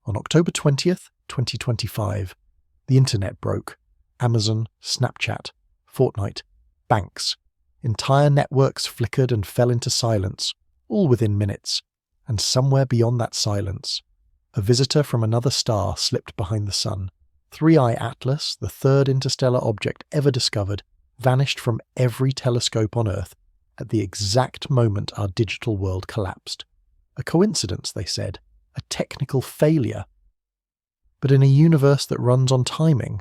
On October 20th, 2025, the internet broke. Amazon, Snapchat, Fortnite, banks. Entire networks flickered and fell into silence, all within minutes. And somewhere beyond that silence, a visitor from another star slipped behind the sun. 3I Atlas, the third interstellar object ever discovered, vanished from every telescope on Earth at the exact moment our digital world collapsed. A coincidence, they said, a technical failure. But in a universe that runs on timing,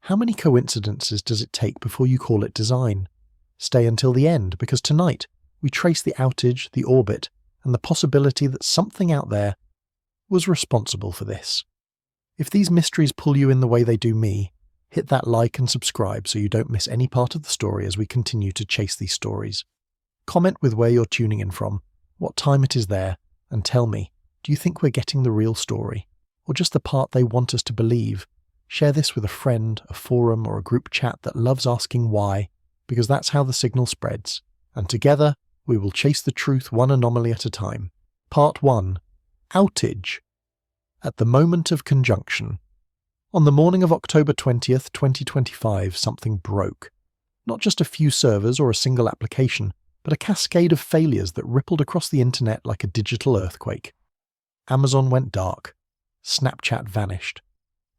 how many coincidences does it take before you call it design? Stay until the end, because tonight we trace the outage, the orbit, and the possibility that something out there was responsible for this. If these mysteries pull you in the way they do me, hit that like and subscribe so you don't miss any part of the story as we continue to chase these stories. Comment with where you're tuning in from, what time it is there, and tell me, do you think we're getting the real story, or just the part they want us to believe? Share this with a friend, a forum, or a group chat that loves asking why, because that's how the signal spreads. And together, we will chase the truth one anomaly at a time. Part 1. Outage. At the moment of conjunction. On the morning of October 20th, 2025, something broke. Not just a few servers or a single application, but a cascade of failures that rippled across the internet like a digital earthquake. Amazon went dark. Snapchat vanished.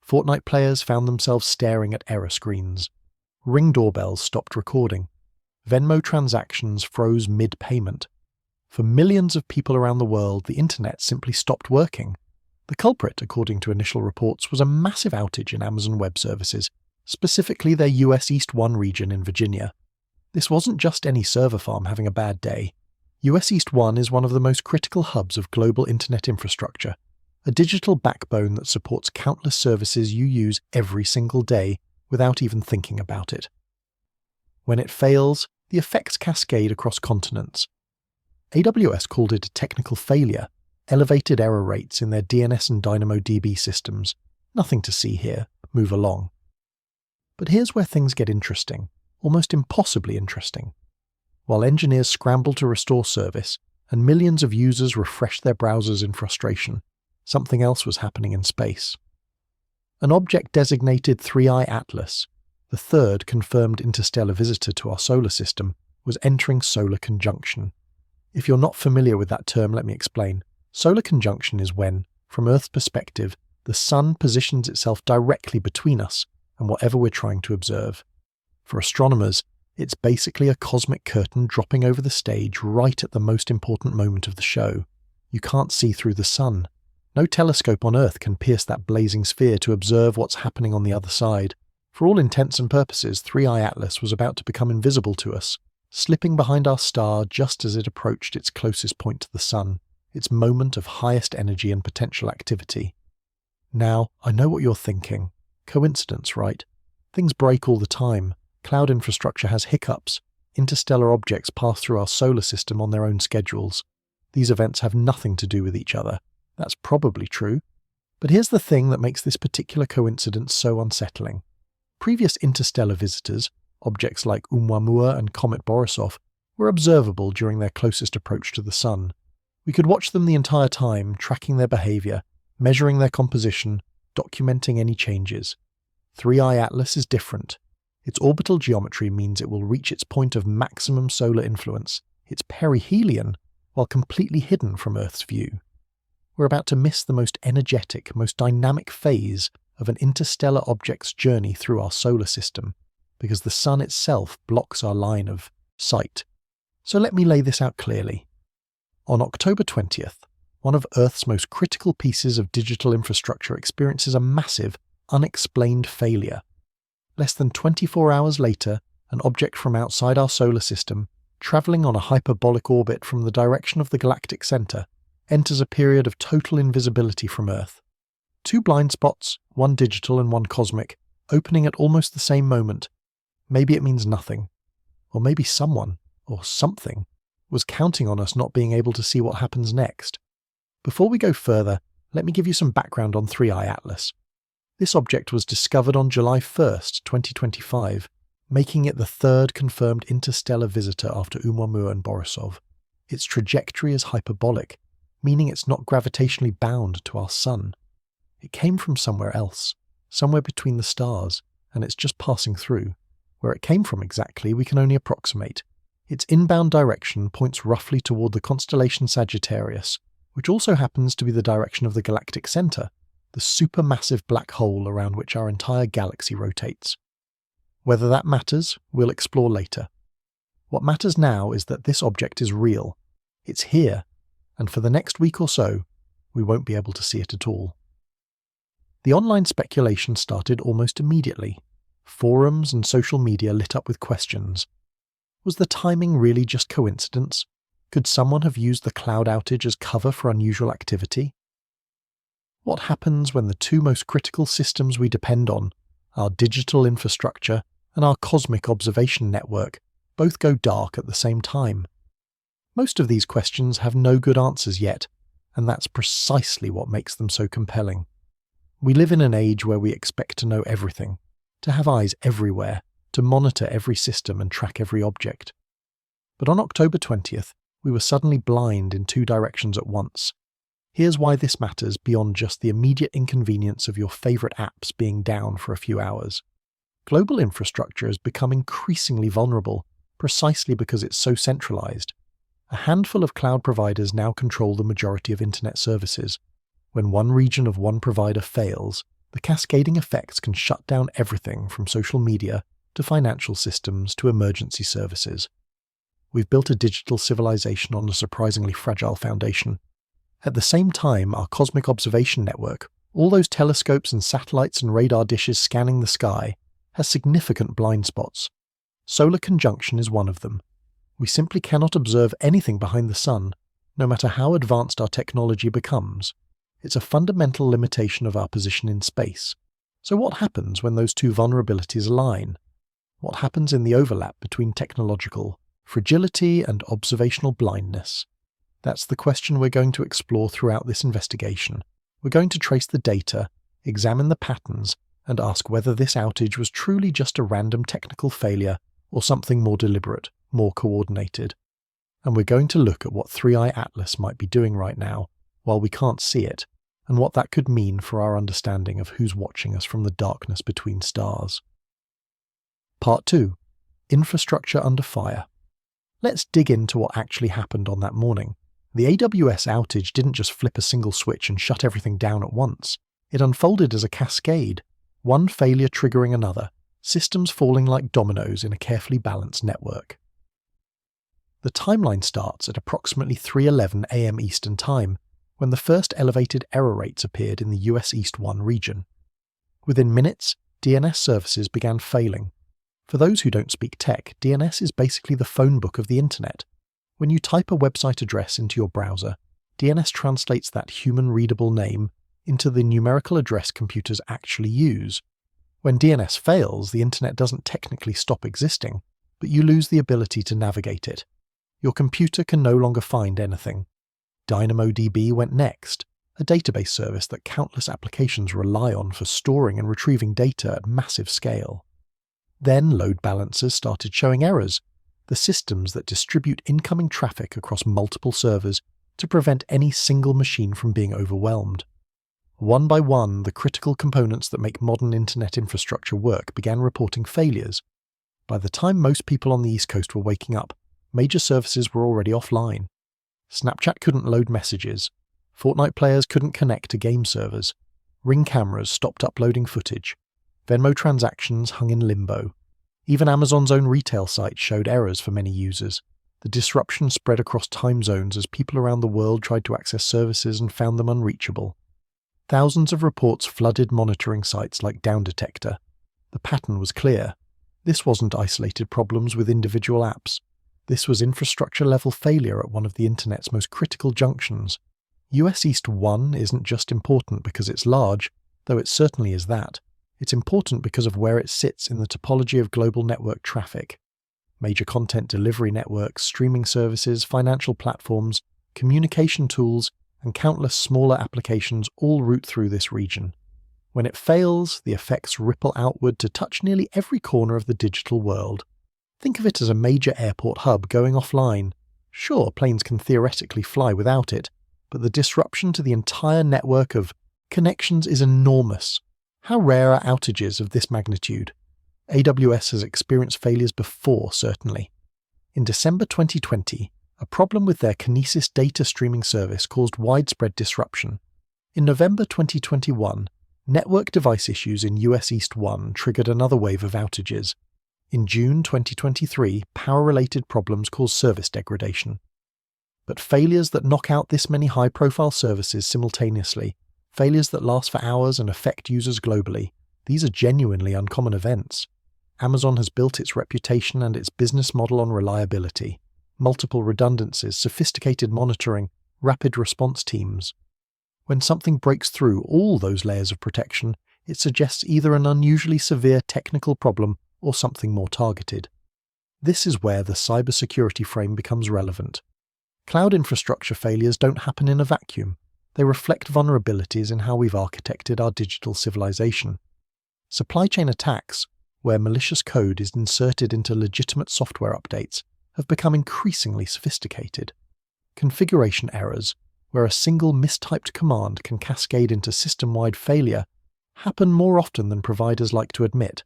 Fortnite players found themselves staring at error screens. Ring doorbells stopped recording. Venmo transactions froze mid-payment. For millions of people around the world, the internet simply stopped working. The culprit, according to initial reports, was a massive outage in Amazon Web Services, specifically their US East 1 region in Virginia. This wasn't just any server farm having a bad day. US East 1 is one of the most critical hubs of global internet infrastructure, a digital backbone that supports countless services you use every single day without even thinking about it. When it fails, the effects cascade across continents. AWS called it a technical failure, elevated error rates in their DNS and DynamoDB systems. Nothing to see here, move along. But here's where things get interesting, almost impossibly interesting. While engineers scrambled to restore service, and millions of users refreshed their browsers in frustration, something else was happening in space. An object designated 3I Atlas, the third confirmed interstellar visitor to our solar system, was entering solar conjunction. If you're not familiar with that term, let me explain. Solar conjunction is when, from Earth's perspective, the Sun positions itself directly between us and whatever we're trying to observe. For astronomers, it's basically a cosmic curtain dropping over the stage right at the most important moment of the show. You can't see through the Sun. No telescope on Earth can pierce that blazing sphere to observe what's happening on the other side. For all intents and purposes, 3I Atlas was about to become invisible to us, slipping behind our star just as it approached its closest point to the Sun, its moment of highest energy and potential activity. Now, I know what you're thinking. Coincidence, right? Things break all the time. Cloud infrastructure has hiccups. Interstellar objects pass through our solar system on their own schedules. These events have nothing to do with each other. That's probably true. But here's the thing that makes this particular coincidence so unsettling. Previous interstellar visitors, objects like Oumuamua and Comet Borisov, were observable during their closest approach to the Sun. We could watch them the entire time, tracking their behavior, measuring their composition, documenting any changes. 3I Atlas is different. Its orbital geometry means it will reach its point of maximum solar influence. It's perihelion, while completely hidden from Earth's view. We're about to miss the most energetic, most dynamic phase of an interstellar object's journey through our solar system, because the Sun itself blocks our line of sight. So let me lay this out clearly. On October 20th, one of Earth's most critical pieces of digital infrastructure experiences a massive, unexplained failure. Less than 24 hours later, an object from outside our solar system, travelling on a hyperbolic orbit from the direction of the galactic centre, enters a period of total invisibility from Earth. 2 blind spots, one digital and one cosmic, opening at almost the same moment. Maybe it means nothing. Or maybe someone, or something, was counting on us not being able to see what happens next. Before we go further, let me give you some background on 3I Atlas. This object was discovered on July 1st, 2025, making it the third confirmed interstellar visitor after Oumuamua and Borisov. Its trajectory is hyperbolic, meaning it's not gravitationally bound to our Sun. It came from somewhere else, somewhere between the stars, and it's just passing through. Where it came from exactly, we can only approximate. Its inbound direction points roughly toward the constellation Sagittarius, which also happens to be the direction of the galactic center, the supermassive black hole around which our entire galaxy rotates. Whether that matters, we'll explore later. What matters now is that this object is real. It's here, and for the next week or so, we won't be able to see it at all. The online speculation started almost immediately. Forums and social media lit up with questions. Was the timing really just coincidence? Could someone have used the cloud outage as cover for unusual activity? What happens when the two most critical systems we depend on, our digital infrastructure and our cosmic observation network, both go dark at the same time? Most of these questions have no good answers yet, and that's precisely what makes them so compelling. We live in an age where we expect to know everything, to have eyes everywhere, to monitor every system and track every object. But on October 20th, we were suddenly blind in two directions at once. Here's why this matters beyond just the immediate inconvenience of your favourite apps being down for a few hours. Global infrastructure has become increasingly vulnerable, precisely because it's so centralised. A handful of cloud providers now control the majority of internet services. When one region of one provider fails, the cascading effects can shut down everything from social media to financial systems to emergency services. We've built a digital civilization on a surprisingly fragile foundation. At the same time, our cosmic observation network, all those telescopes and satellites and radar dishes scanning the sky, has significant blind spots. Solar conjunction is one of them. We simply cannot observe anything behind the sun, no matter how advanced our technology becomes. It's a fundamental limitation of our position in space. So what happens when those two vulnerabilities align? What happens in the overlap between technological fragility and observational blindness? That's the question we're going to explore throughout this investigation. We're going to trace the data, examine the patterns, and ask whether this outage was truly just a random technical failure or something more deliberate, more coordinated. And we're going to look at what 3i Atlas might be doing right now, while we can't see it, and what that could mean for our understanding of who's watching us from the darkness between stars. Part 2. Infrastructure under fire. Let's dig into what actually happened on that morning. The AWS outage didn't just flip a single switch and shut everything down at once. It unfolded as a cascade, one failure triggering another, systems falling like dominoes in a carefully balanced network. The timeline starts at approximately 3:11 a.m. Eastern Time, when the first elevated error rates appeared in the US East 1 region. Within minutes, DNS services began failing. For those who don't speak tech, DNS is basically the phone book of the internet. When you type a website address into your browser, DNS translates that human-readable name into the numerical address computers actually use. When DNS fails, the internet doesn't technically stop existing, but you lose the ability to navigate it. Your computer can no longer find anything. DynamoDB went next, a database service that countless applications rely on for storing and retrieving data at massive scale. Then load balancers started showing errors, the systems that distribute incoming traffic across multiple servers to prevent any single machine from being overwhelmed. One by one, the critical components that make modern internet infrastructure work began reporting failures. By the time most people on the East Coast were waking up, major services were already offline. Snapchat couldn't load messages. Fortnite players couldn't connect to game servers. Ring cameras stopped uploading footage. Venmo transactions hung in limbo. Even Amazon's own retail site showed errors for many users. The disruption spread across time zones as people around the world tried to access services and found them unreachable. Thousands of reports flooded monitoring sites like Down Detector. The pattern was clear. This wasn't isolated problems with individual apps. This was infrastructure-level failure at one of the internet's most critical junctions. US East 1 isn't just important because it's large, though it certainly is that. It's important because of where it sits in the topology of global network traffic. Major content delivery networks, streaming services, financial platforms, communication tools, and countless smaller applications all route through this region. When it fails, the effects ripple outward to touch nearly every corner of the digital world. Think of it as a major airport hub going offline. Sure, planes can theoretically fly without it, but the disruption to the entire network of Connections is enormous. How rare are outages of this magnitude? AWS has experienced failures before, certainly. In December 2020, a problem with their Kinesis data streaming service caused widespread disruption. In November 2021, network device issues in US East 1 triggered another wave of outages. In June 2023, power-related problems caused service degradation. But failures that knock out this many high-profile services simultaneously, failures that last for hours and affect users globally, these are genuinely uncommon events. Amazon has built its reputation and its business model on reliability, multiple redundancies, sophisticated monitoring, rapid response teams. When something breaks through all those layers of protection, it suggests either an unusually severe technical problem or something more targeted. This is where the cybersecurity frame becomes relevant. Cloud infrastructure failures don't happen in a vacuum. They reflect vulnerabilities in how we've architected our digital civilization. Supply chain attacks, where malicious code is inserted into legitimate software updates, have become increasingly sophisticated. Configuration errors, where a single mistyped command can cascade into system-wide failure, happen more often than providers like to admit.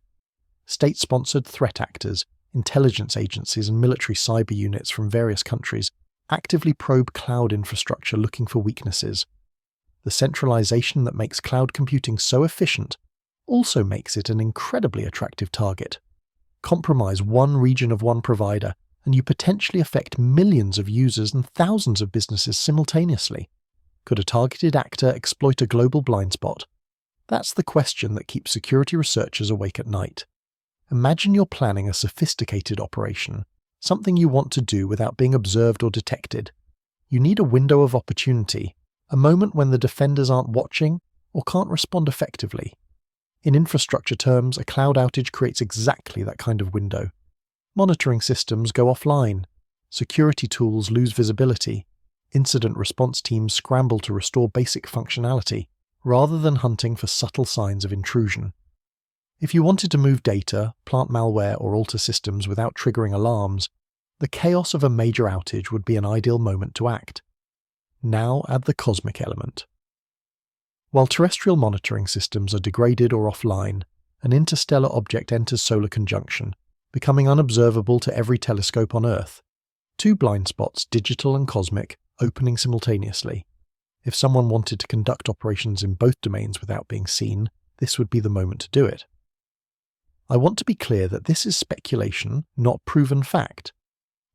State-sponsored threat actors, intelligence agencies and military cyber units from various countries actively probe cloud infrastructure looking for weaknesses. The centralization that makes cloud computing so efficient also makes it an incredibly attractive target. Compromise one region of one provider, and you potentially affect millions of users and thousands of businesses simultaneously. Could a targeted actor exploit a global blind spot? That's the question that keeps security researchers awake at night. Imagine you're planning a sophisticated operation, something you want to do without being observed or detected. You need a window of opportunity, a moment when the defenders aren't watching or can't respond effectively. In infrastructure terms, a cloud outage creates exactly that kind of window. Monitoring systems go offline, security tools lose visibility, incident response teams scramble to restore basic functionality, rather than hunting for subtle signs of intrusion. If you wanted to move data, plant malware, or alter systems without triggering alarms, the chaos of a major outage would be an ideal moment to act. Now add the cosmic element. While terrestrial monitoring systems are degraded or offline, an interstellar object enters solar conjunction, becoming unobservable to every telescope on Earth. Two blind spots, digital and cosmic, opening simultaneously. If someone wanted to conduct operations in both domains without being seen, this would be the moment to do it. I want to be clear that this is speculation, not proven fact.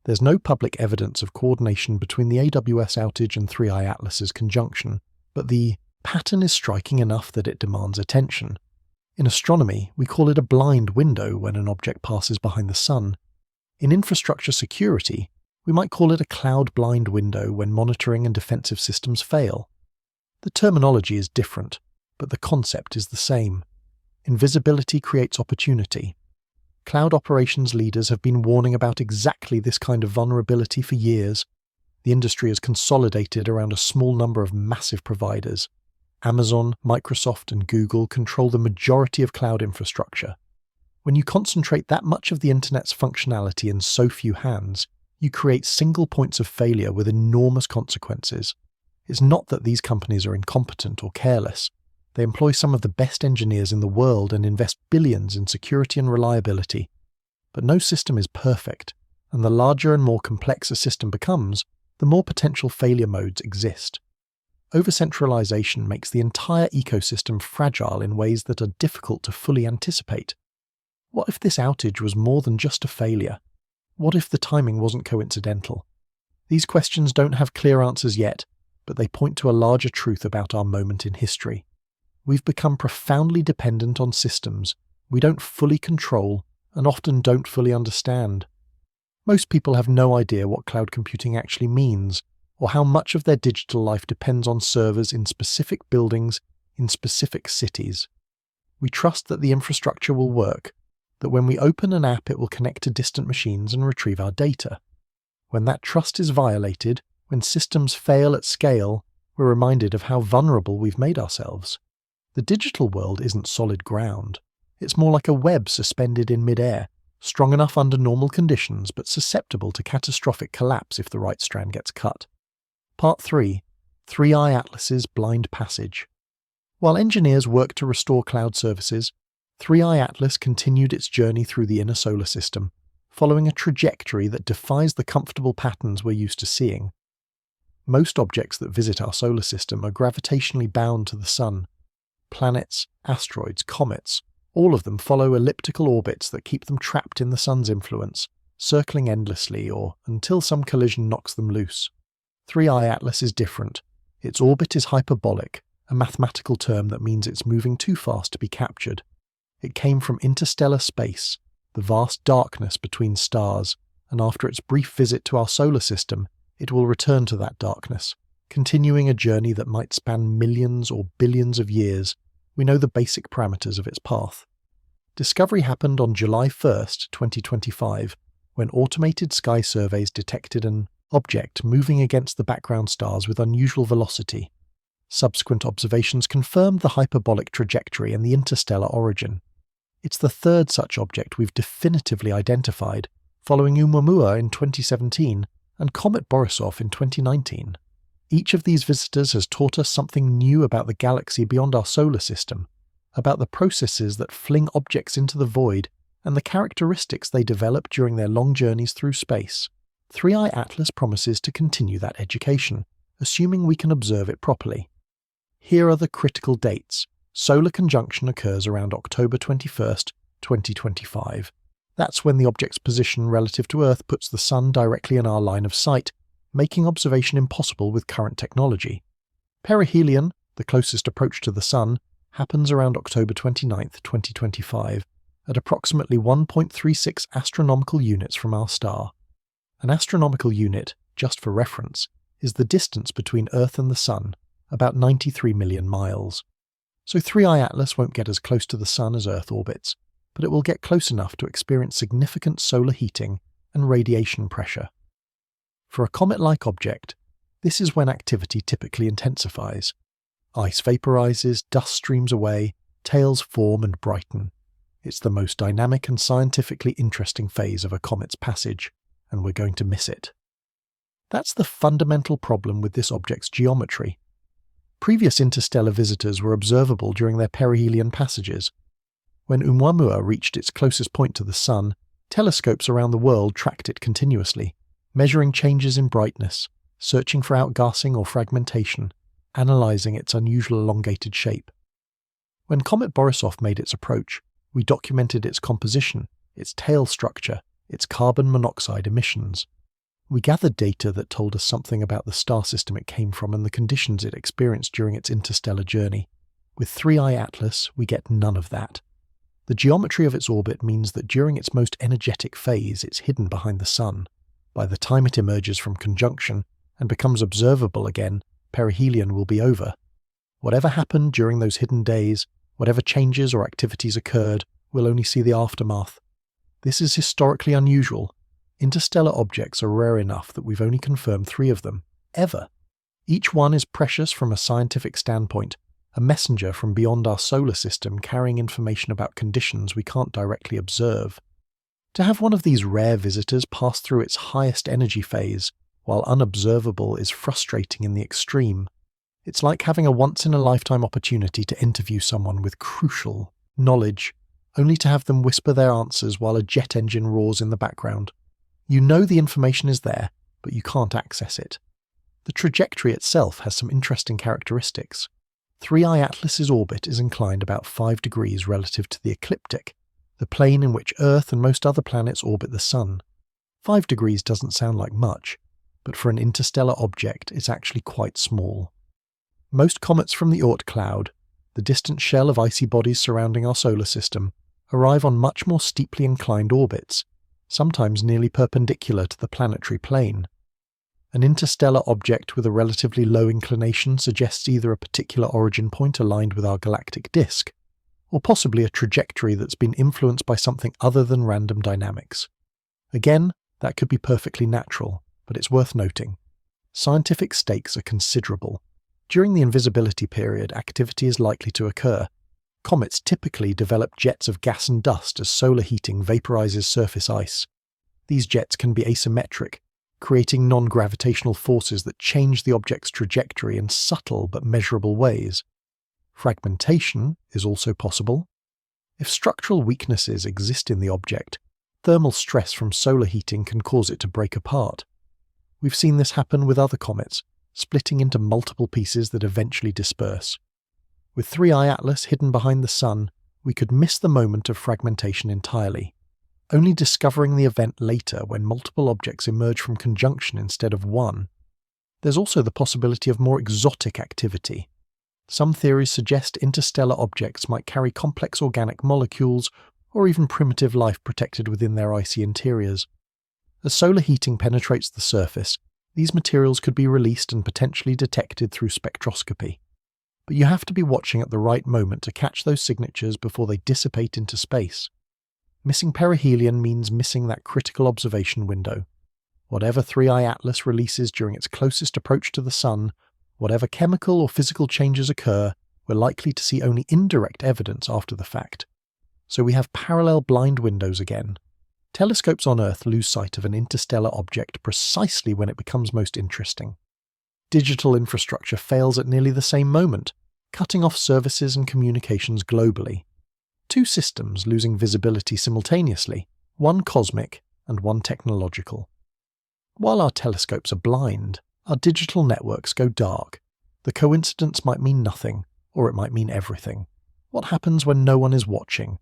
There's no public evidence of coordination between the AWS outage and 3i Atlas's conjunction, but the pattern is striking enough that it demands attention. In astronomy, we call it a blind window when an object passes behind the sun. In infrastructure security, we might call it a cloud blind window when monitoring and defensive systems fail. The terminology is different, but the concept is the same. Invisibility creates opportunity. Cloud operations leaders have been warning about exactly this kind of vulnerability for years. The industry is consolidated around a small number of massive providers. Amazon, Microsoft, and Google control the majority of cloud infrastructure. When you concentrate that much of the internet's functionality in so few hands, you create single points of failure with enormous consequences. It's not that these companies are incompetent or careless. They employ some of the best engineers in the world and invest billions in security and reliability. But no system is perfect, and the larger and more complex a system becomes, the more potential failure modes exist. Over-centralization makes the entire ecosystem fragile in ways that are difficult to fully anticipate. What if this outage was more than just a failure? What if the timing wasn't coincidental? These questions don't have clear answers yet, but they point to a larger truth about our moment in history. We've become profoundly dependent on systems we don't fully control and often don't fully understand. Most people have no idea what cloud computing actually means, or how much of their digital life depends on servers in specific buildings in specific cities. We trust that the infrastructure will work, that when we open an app it will connect to distant machines and retrieve our data. When that trust is violated, when systems fail at scale, we're reminded of how vulnerable we've made ourselves. The digital world isn't solid ground. It's more like a web suspended in mid-air, strong enough under normal conditions but susceptible to catastrophic collapse if the right strand gets cut. Part 3. 3i Atlas's Blind Passage. While engineers worked to restore cloud services, 3i Atlas continued its journey through the inner solar system, following a trajectory that defies the comfortable patterns we're used to seeing. Most objects that visit our solar system are gravitationally bound to the Sun. Planets, asteroids, comets, all of them follow elliptical orbits that keep them trapped in the Sun's influence, circling endlessly or until some collision knocks them loose. 3i Atlas is different. Its orbit is hyperbolic, a mathematical term that means it's moving too fast to be captured. It came from interstellar space, the vast darkness between stars, and after its brief visit to our solar system, it will return to that darkness, continuing a journey that might span millions or billions of years. We know the basic parameters of its path. Discovery happened on July 1st, 2025, when automated sky surveys detected an object moving against the background stars with unusual velocity. Subsequent observations confirmed the hyperbolic trajectory and the interstellar origin. It's the third such object we've definitively identified, following Oumuamua in 2017 and Comet Borisov in 2019. Each of these visitors has taught us something new about the galaxy beyond our solar system, about the processes that fling objects into the void and the characteristics they develop during their long journeys through space. 3i Atlas promises to continue that education, assuming we can observe it properly. Here are the critical dates. Solar conjunction occurs around October 21st, 2025. That's when the object's position relative to Earth puts the Sun directly in our line of sight, making observation impossible with current technology. Perihelion, the closest approach to the Sun, happens around October 29th, 2025, at approximately 1.36 astronomical units from our star. An astronomical unit, just for reference, is the distance between Earth and the Sun, about 93 million miles. So 3i Atlas won't get as close to the Sun as Earth orbits, but it will get close enough to experience significant solar heating and radiation pressure. For a comet-like object, this is when activity typically intensifies. Ice vaporizes, dust streams away, tails form and brighten. It's the most dynamic and scientifically interesting phase of a comet's passage, and we're going to miss it. That's the fundamental problem with this object's geometry. Previous interstellar visitors were observable during their perihelion passages. When Oumuamua reached its closest point to the Sun, telescopes around the world tracked it continuously, measuring changes in brightness, searching for outgassing or fragmentation, analyzing its unusual elongated shape. When Comet Borisov made its approach, we documented its composition, its tail structure, its carbon monoxide emissions. We gathered data that told us something about the star system it came from and the conditions it experienced during its interstellar journey. With 3i Atlas, we get none of that. The geometry of its orbit means that during its most energetic phase, it's hidden behind the Sun. By the time it emerges from conjunction and becomes observable again, perihelion will be over. Whatever happened during those hidden days, whatever changes or activities occurred, we'll only see the aftermath. This is historically unusual. Interstellar objects are rare enough that we've only confirmed 3 of them, ever. Each one is precious from a scientific standpoint, a messenger from beyond our solar system carrying information about conditions we can't directly observe. To have one of these rare visitors pass through its highest energy phase, while unobservable, is frustrating in the extreme. It's like having a once-in-a-lifetime opportunity to interview someone with crucial knowledge, only to have them whisper their answers while a jet engine roars in the background. You know the information is there, but you can't access it. The trajectory itself has some interesting characteristics. 3i Atlas's orbit is inclined about 5 degrees relative to the ecliptic, the plane in which Earth and most other planets orbit the Sun. 5 degrees doesn't sound like much, but for an interstellar object it's actually quite small. Most comets from the Oort cloud, the distant shell of icy bodies surrounding our solar system, arrive on much more steeply inclined orbits, sometimes nearly perpendicular to the planetary plane. An interstellar object with a relatively low inclination suggests either a particular origin point aligned with our galactic disk, or possibly a trajectory that's been influenced by something other than random dynamics. Again, that could be perfectly natural, but it's worth noting. Scientific stakes are considerable. During the invisibility period, activity is likely to occur. Comets typically develop jets of gas and dust as solar heating vaporizes surface ice. These jets can be asymmetric, creating non-gravitational forces that change the object's trajectory in subtle but measurable ways. Fragmentation is also possible. If structural weaknesses exist in the object, thermal stress from solar heating can cause it to break apart. We've seen this happen with other comets, splitting into multiple pieces that eventually disperse. With 3I Atlas hidden behind the Sun, we could miss the moment of fragmentation entirely, only discovering the event later when multiple objects emerge from conjunction instead of one. There's also the possibility of more exotic activity. Some theories suggest interstellar objects might carry complex organic molecules or even primitive life protected within their icy interiors. As solar heating penetrates the surface, these materials could be released and potentially detected through spectroscopy. But you have to be watching at the right moment to catch those signatures before they dissipate into space. Missing perihelion means missing that critical observation window. Whatever 3I Atlas releases during its closest approach to the Sun, whatever chemical or physical changes occur, we're likely to see only indirect evidence after the fact. So we have parallel blind windows again. Telescopes on Earth lose sight of an interstellar object precisely when it becomes most interesting. Digital infrastructure fails at nearly the same moment, cutting off services and communications globally. Two systems losing visibility simultaneously, one cosmic and one technological. While our telescopes are blind, our digital networks go dark. The coincidence might mean nothing, or it might mean everything. What happens when no one is watching?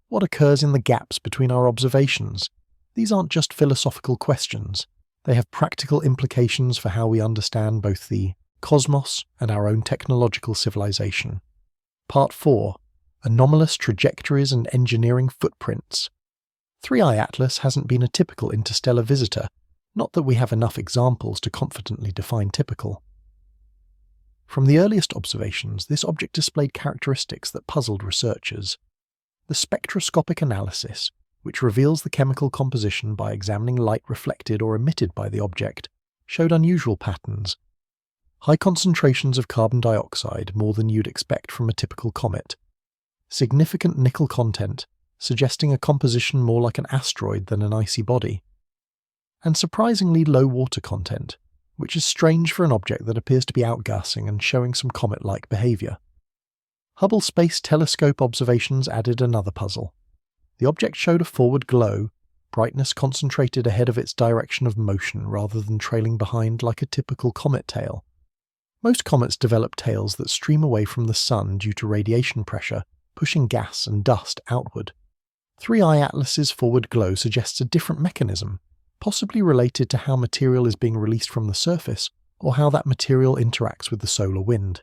What occurs in the gaps between our observations? These aren't just philosophical questions. They have practical implications for how we understand both the cosmos and our own technological civilization. Part 4. Anomalous Trajectories and Engineering Footprints. 3I Atlas hasn't been a typical interstellar visitor, not that we have enough examples to confidently define typical. From the earliest observations, this object displayed characteristics that puzzled researchers. The spectroscopic analysis, which reveals the chemical composition by examining light reflected or emitted by the object, showed unusual patterns. High concentrations of carbon dioxide, more than you'd expect from a typical comet. Significant nickel content, suggesting a composition more like an asteroid than an icy body. And surprisingly low water content, which is strange for an object that appears to be outgassing and showing some comet-like behavior. Hubble Space Telescope observations added another puzzle. The object showed a forward glow, brightness concentrated ahead of its direction of motion rather than trailing behind like a typical comet tail. Most comets develop tails that stream away from the Sun due to radiation pressure, pushing gas and dust outward. 3I Atlas's forward glow suggests a different mechanism, possibly related to how material is being released from the surface or how that material interacts with the solar wind.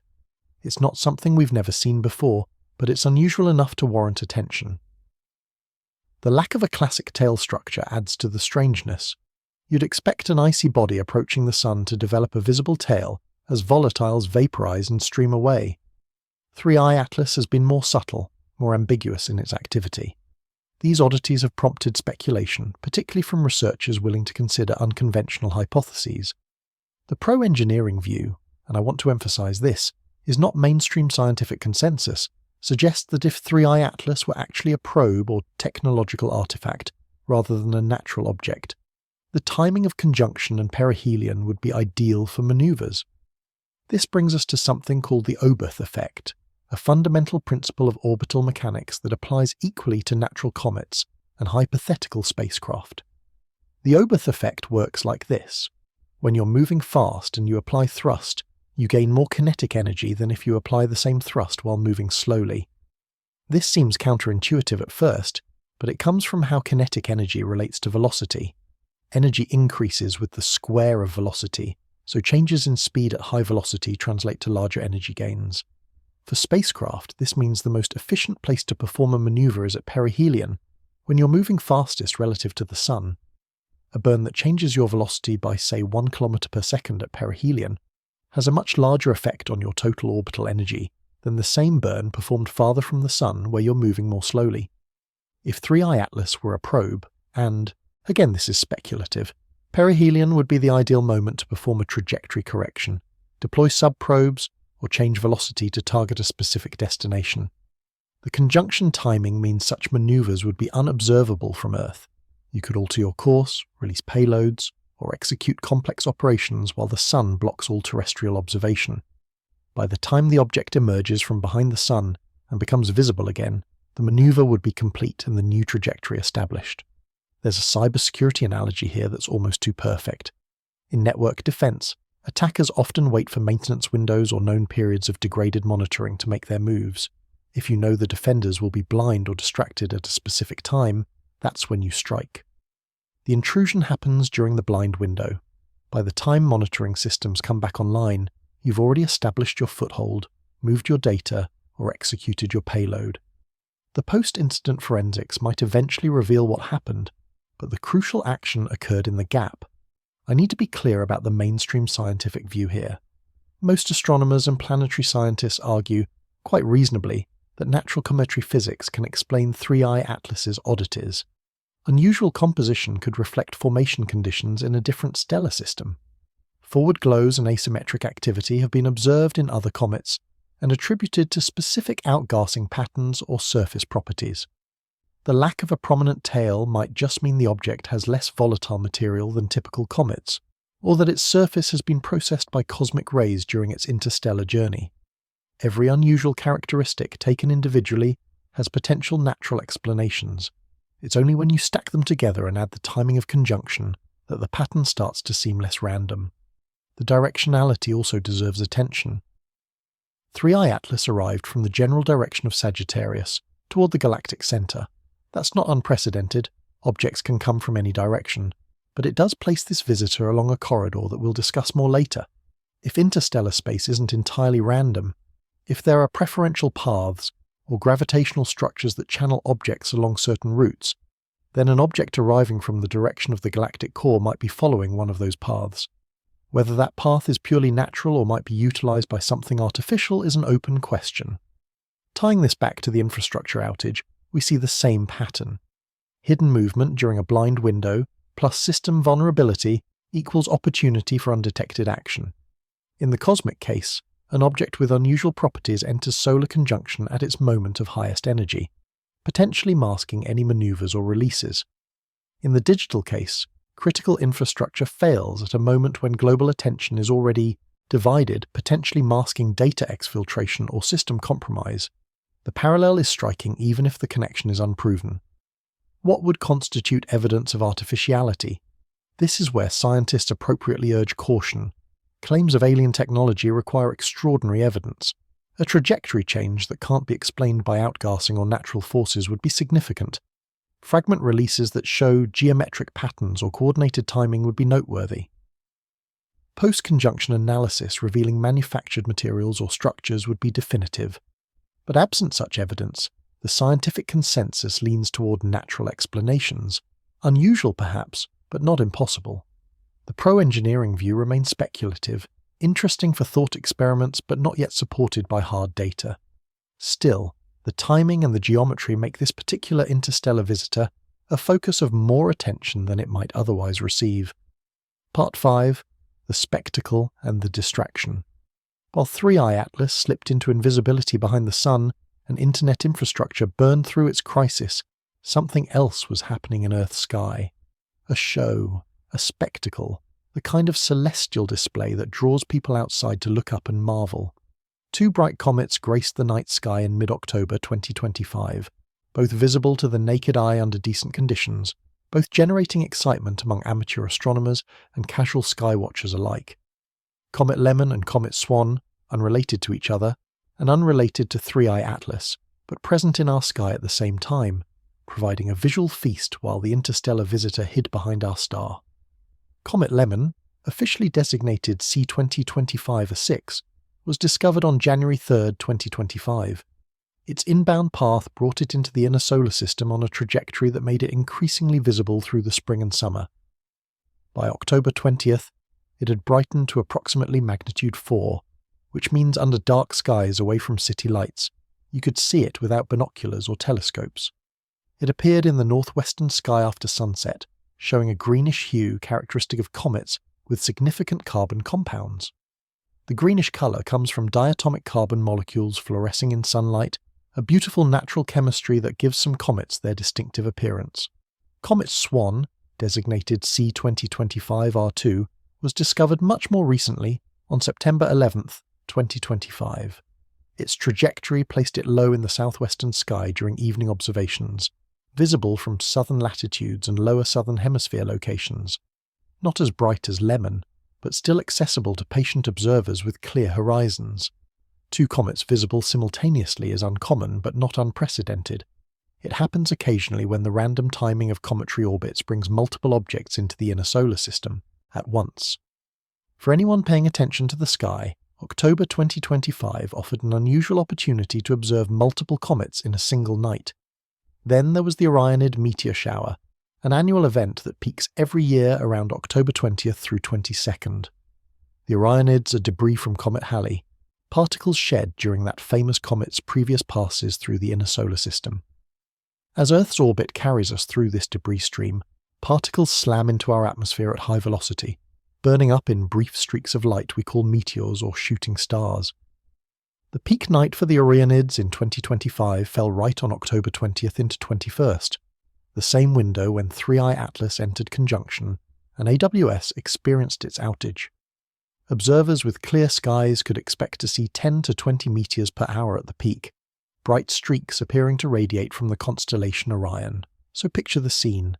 It's not something we've never seen before, but it's unusual enough to warrant attention. The lack of a classic tail structure adds to the strangeness. You'd expect an icy body approaching the Sun to develop a visible tail as volatiles vaporize and stream away. 3I Atlas has been more subtle, more ambiguous in its activity. These oddities have prompted speculation, particularly from researchers willing to consider unconventional hypotheses. The pro-engineering view, and I want to emphasize this, is not mainstream scientific consensus, suggests that if 3I Atlas were actually a probe or technological artifact, rather than a natural object, the timing of conjunction and perihelion would be ideal for maneuvers. This brings us to something called the Oberth effect, a fundamental principle of orbital mechanics that applies equally to natural comets and hypothetical spacecraft. The Oberth effect works like this. When you're moving fast and you apply thrust, you gain more kinetic energy than if you apply the same thrust while moving slowly. This seems counterintuitive at first, but it comes from how kinetic energy relates to velocity. Energy increases with the square of velocity, so changes in speed at high velocity translate to larger energy gains. For spacecraft, this means the most efficient place to perform a maneuver is at perihelion, when you're moving fastest relative to the Sun. A burn that changes your velocity by, say, 1 km per second at perihelion has a much larger effect on your total orbital energy than the same burn performed farther from the Sun where you're moving more slowly. If 3I Atlas were a probe, and, again this is speculative, perihelion would be the ideal moment to perform a trajectory correction, deploy sub-probes, or change velocity to target a specific destination. The conjunction timing means such maneuvers would be unobservable from Earth. You could alter your course, release payloads, or execute complex operations while the Sun blocks all terrestrial observation. By the time the object emerges from behind the sun and becomes visible again, the maneuver would be complete and the new trajectory established. There's a cybersecurity analogy here that's almost too perfect. In network defense, attackers often wait for maintenance windows or known periods of degraded monitoring to make their moves. If you know the defenders will be blind or distracted at a specific time, that's when you strike. The intrusion happens during the blind window. By the time monitoring systems come back online, you've already established your foothold, moved your data, or executed your payload. The post-incident forensics might eventually reveal what happened, but the crucial action occurred in the gap. I need to be clear about the mainstream scientific view here. Most astronomers and planetary scientists argue, quite reasonably, that natural cometary physics can explain Three-Eye Atlas's oddities. Unusual composition could reflect formation conditions in a different stellar system. Forward glows and asymmetric activity have been observed in other comets and attributed to specific outgassing patterns or surface properties. The lack of a prominent tail might just mean the object has less volatile material than typical comets, or that its surface has been processed by cosmic rays during its interstellar journey. Every unusual characteristic taken individually has potential natural explanations. It's only when you stack them together and add the timing of conjunction that the pattern starts to seem less random. The directionality also deserves attention. Three-Eye Atlas arrived from the general direction of Sagittarius, toward the galactic center. That's not unprecedented, objects can come from any direction, but it does place this visitor along a corridor that we'll discuss more later. If interstellar space isn't entirely random, if there are preferential paths or gravitational structures that channel objects along certain routes, then an object arriving from the direction of the galactic core might be following one of those paths. Whether that path is purely natural or might be utilized by something artificial is an open question. Tying this back to the infrastructure outage, we see the same pattern. Hidden movement during a blind window plus system vulnerability equals opportunity for undetected action. In the cosmic case, an object with unusual properties enters solar conjunction at its moment of highest energy, potentially masking any maneuvers or releases. In the digital case, critical infrastructure fails at a moment when global attention is already divided, potentially masking data exfiltration or system compromise. The parallel is striking even if the connection is unproven. What would constitute evidence of artificiality? This is where scientists appropriately urge caution. Claims of alien technology require extraordinary evidence. A trajectory change that can't be explained by outgassing or natural forces would be significant. Fragment releases that show geometric patterns or coordinated timing would be noteworthy. Post-conjunction analysis revealing manufactured materials or structures would be definitive. But absent such evidence, the scientific consensus leans toward natural explanations, unusual perhaps, but not impossible. The pro-engineering view remains speculative, interesting for thought experiments but not yet supported by hard data. Still, the timing and the geometry make this particular interstellar visitor a focus of more attention than it might otherwise receive. Part 5. The Spectacle and the Distraction. While Three-Eye Atlas slipped into invisibility behind the sun and internet infrastructure burned through its crisis, something else was happening in Earth's sky. A show, a spectacle, the kind of celestial display that draws people outside to look up and marvel. Two bright comets graced the night sky in mid-October 2025, both visible to the naked eye under decent conditions, both generating excitement among amateur astronomers and casual sky watchers alike. Comet Lemon and Comet Swan, unrelated to each other, and unrelated to Three-Eye Atlas, but present in our sky at the same time, providing a visual feast while the interstellar visitor hid behind our star. Comet Lemon, officially designated C2025-6, was discovered on January 3, 2025. Its inbound path brought it into the inner solar system on a trajectory that made it increasingly visible through the spring and summer. By October 20th, it had brightened to approximately magnitude 4, which means under dark skies away from city lights, you could see it without binoculars or telescopes. It appeared in the northwestern sky after sunset, showing a greenish hue characteristic of comets with significant carbon compounds. The greenish colour comes from diatomic carbon molecules fluorescing in sunlight, a beautiful natural chemistry that gives some comets their distinctive appearance. Comet Swan, designated C2025-R2, was discovered much more recently, on September 11th, 2025. Its trajectory placed it low in the southwestern sky during evening observations, visible from southern latitudes and lower southern hemisphere locations. Not as bright as Lemon, but still accessible to patient observers with clear horizons. Two comets visible simultaneously is uncommon but not unprecedented. It happens occasionally when the random timing of cometary orbits brings multiple objects into the inner solar system at once. For anyone paying attention to the sky, October 2025 offered an unusual opportunity to observe multiple comets in a single night. Then there was the Orionid meteor shower, an annual event that peaks every year around October 20th through 22nd. The Orionids are debris from Comet Halley, particles shed during that famous comet's previous passes through the inner solar system. As Earth's orbit carries us through this debris stream, particles slam into our atmosphere at high velocity, burning up in brief streaks of light we call meteors or shooting stars. The peak night for the Orionids in 2025 fell right on October 20th into 21st, the same window when 3i Atlas entered conjunction and AWS experienced its outage. Observers with clear skies could expect to see 10 to 20 meteors per hour at the peak, bright streaks appearing to radiate from the constellation Orion. So picture the scene.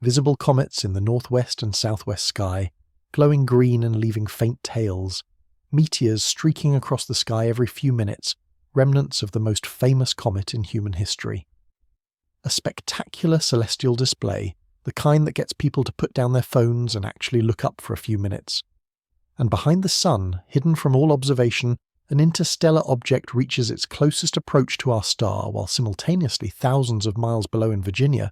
Visible comets in the northwest and southwest sky, glowing green and leaving faint tails, meteors streaking across the sky every few minutes, remnants of the most famous comet in human history. A spectacular celestial display, the kind that gets people to put down their phones and actually look up for a few minutes. And behind the sun, hidden from all observation, an interstellar object reaches its closest approach to our star while simultaneously thousands of miles below in Virginia,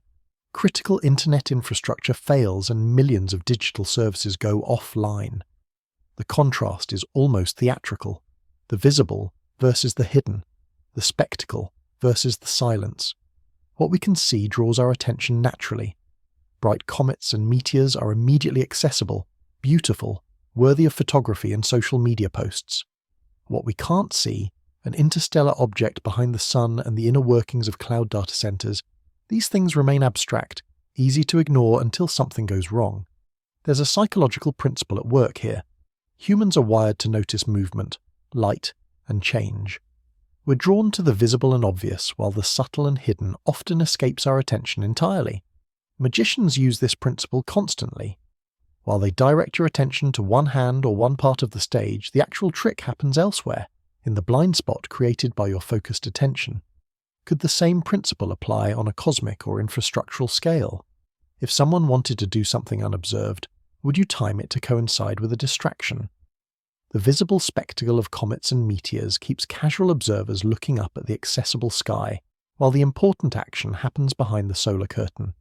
critical internet infrastructure fails and millions of digital services go offline. The contrast is almost theatrical. The visible versus the hidden. The spectacle versus the silence. What we can see draws our attention naturally. Bright comets and meteors are immediately accessible, beautiful, worthy of photography and social media posts. What we can't see, an interstellar object behind the sun and the inner workings of cloud data centers, these things remain abstract, easy to ignore until something goes wrong. There's a psychological principle at work here. Humans are wired to notice movement, light, and change. We're drawn to the visible and obvious, while the subtle and hidden often escapes our attention entirely. Magicians use this principle constantly. While they direct your attention to one hand or one part of the stage, the actual trick happens elsewhere, in the blind spot created by your focused attention. Could the same principle apply on a cosmic or infrastructural scale? If someone wanted to do something unobserved, would you time it to coincide with a distraction? The visible spectacle of comets and meteors keeps casual observers looking up at the accessible sky, while the important action happens behind the solar curtain.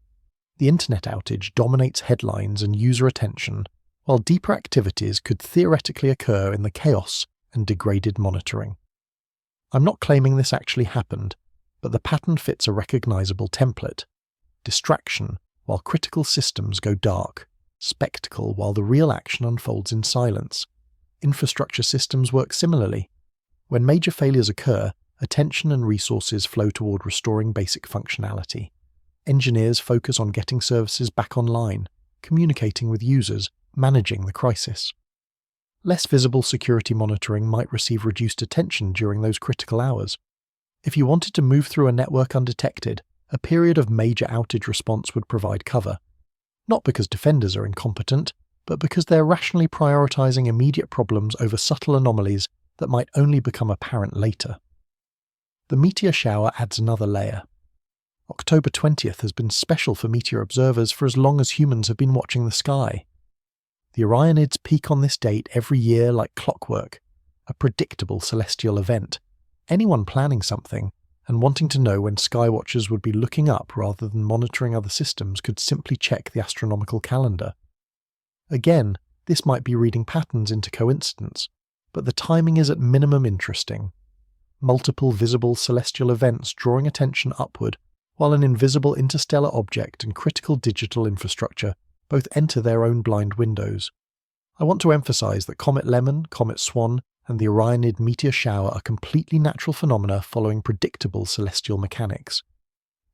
The internet outage dominates headlines and user attention, while deeper activities could theoretically occur in the chaos and degraded monitoring. I'm not claiming this actually happened, but the pattern fits a recognizable template. Distraction while critical systems go dark, spectacle while the real action unfolds in silence. Infrastructure systems work similarly. When major failures occur, attention and resources flow toward restoring basic functionality. Engineers focus on getting services back online, communicating with users, managing the crisis. Less visible security monitoring might receive reduced attention during those critical hours. If you wanted to move through a network undetected, a period of major outage response would provide cover. Not because defenders are incompetent, but because they're rationally prioritizing immediate problems over subtle anomalies that might only become apparent later. The meteor shower adds another layer. October 20th has been special for meteor observers for as long as humans have been watching the sky. The Orionids peak on this date every year like clockwork, a predictable celestial event. Anyone planning something and wanting to know when skywatchers would be looking up rather than monitoring other systems could simply check the astronomical calendar. Again, this might be reading patterns into coincidence, but the timing is at minimum interesting. Multiple visible celestial events drawing attention upward, while an invisible interstellar object and critical digital infrastructure both enter their own blind windows. I want to emphasize that Comet Lemon, Comet Swan, and the Orionid meteor shower are completely natural phenomena following predictable celestial mechanics.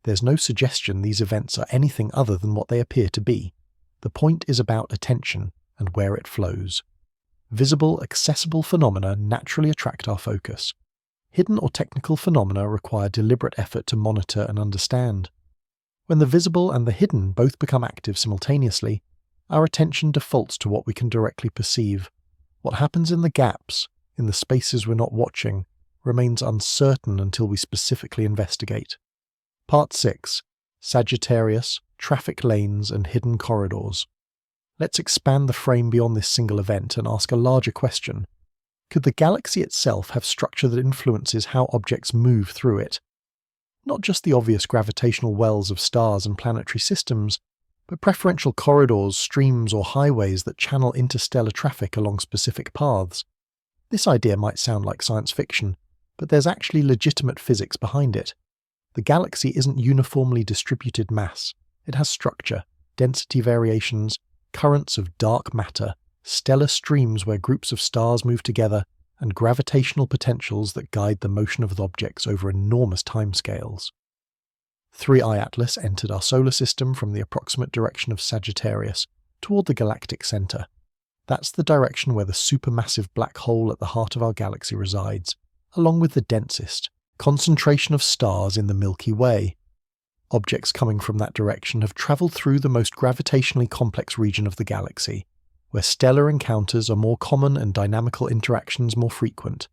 There's no suggestion these events are anything other than what they appear to be. The point is about attention and where it flows. Visible, accessible phenomena naturally attract our focus. Hidden or technical phenomena require deliberate effort to monitor and understand. When the visible and the hidden both become active simultaneously, our attention defaults to what we can directly perceive. What happens in the gaps, in the spaces we're not watching, remains uncertain until we specifically investigate. Part 6. Sagittarius, Traffic Lanes and Hidden Corridors. Let's expand the frame beyond this single event and ask a larger question. Could the galaxy itself have structure that influences how objects move through it? Not just the obvious gravitational wells of stars and planetary systems, but preferential corridors, streams, or highways that channel interstellar traffic along specific paths. This idea might sound like science fiction, but there's actually legitimate physics behind it. The galaxy isn't uniformly distributed mass. It has structure, density variations, currents of dark matter, stellar streams where groups of stars move together, and gravitational potentials that guide the motion of objects over enormous timescales. 3I Atlas entered our solar system from the approximate direction of Sagittarius, toward the galactic center. That's the direction where the supermassive black hole at the heart of our galaxy resides, along with the densest concentration of stars in the Milky Way. Objects coming from that direction have traveled through the most gravitationally complex region of the galaxy, where stellar encounters are more common and dynamical interactions more frequent.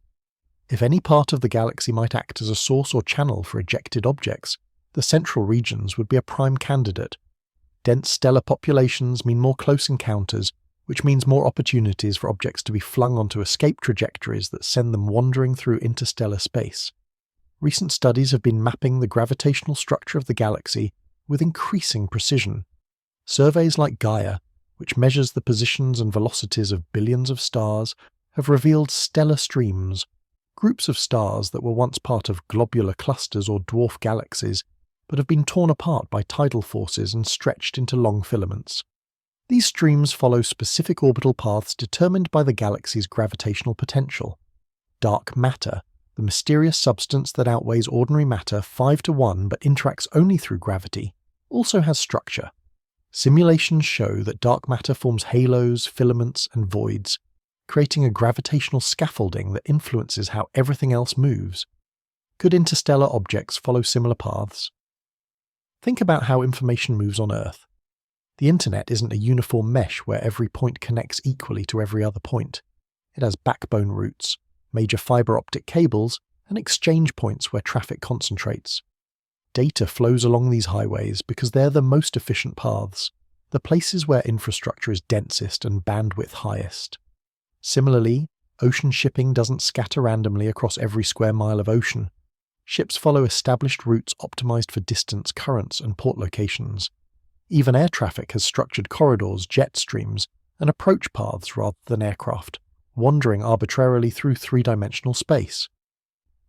If any part of the galaxy might act as a source or channel for ejected objects, the central regions would be a prime candidate. Dense stellar populations mean more close encounters, which means more opportunities for objects to be flung onto escape trajectories that send them wandering through interstellar space. Recent studies have been mapping the gravitational structure of the galaxy with increasing precision. Surveys like Gaia, which measures the positions and velocities of billions of stars, have revealed stellar streams, groups of stars that were once part of globular clusters or dwarf galaxies, but have been torn apart by tidal forces and stretched into long filaments. These streams follow specific orbital paths determined by the galaxy's gravitational potential. Dark matter, the mysterious substance that outweighs ordinary matter 5-to-1 but interacts only through gravity, also has structure. Simulations show that dark matter forms halos, filaments, and voids, creating a gravitational scaffolding that influences how everything else moves. Could interstellar objects follow similar paths? Think about how information moves on Earth. The internet isn't a uniform mesh where every point connects equally to every other point. It has backbone routes, major fiber optic cables, and exchange points where traffic concentrates. Data flows along these highways because they're the most efficient paths, the places where infrastructure is densest and bandwidth highest. Similarly, ocean shipping doesn't scatter randomly across every square mile of ocean. Ships follow established routes optimized for distance, currents, and port locations. Even air traffic has structured corridors, jet streams, and approach paths rather than aircraft, wandering arbitrarily through three-dimensional space.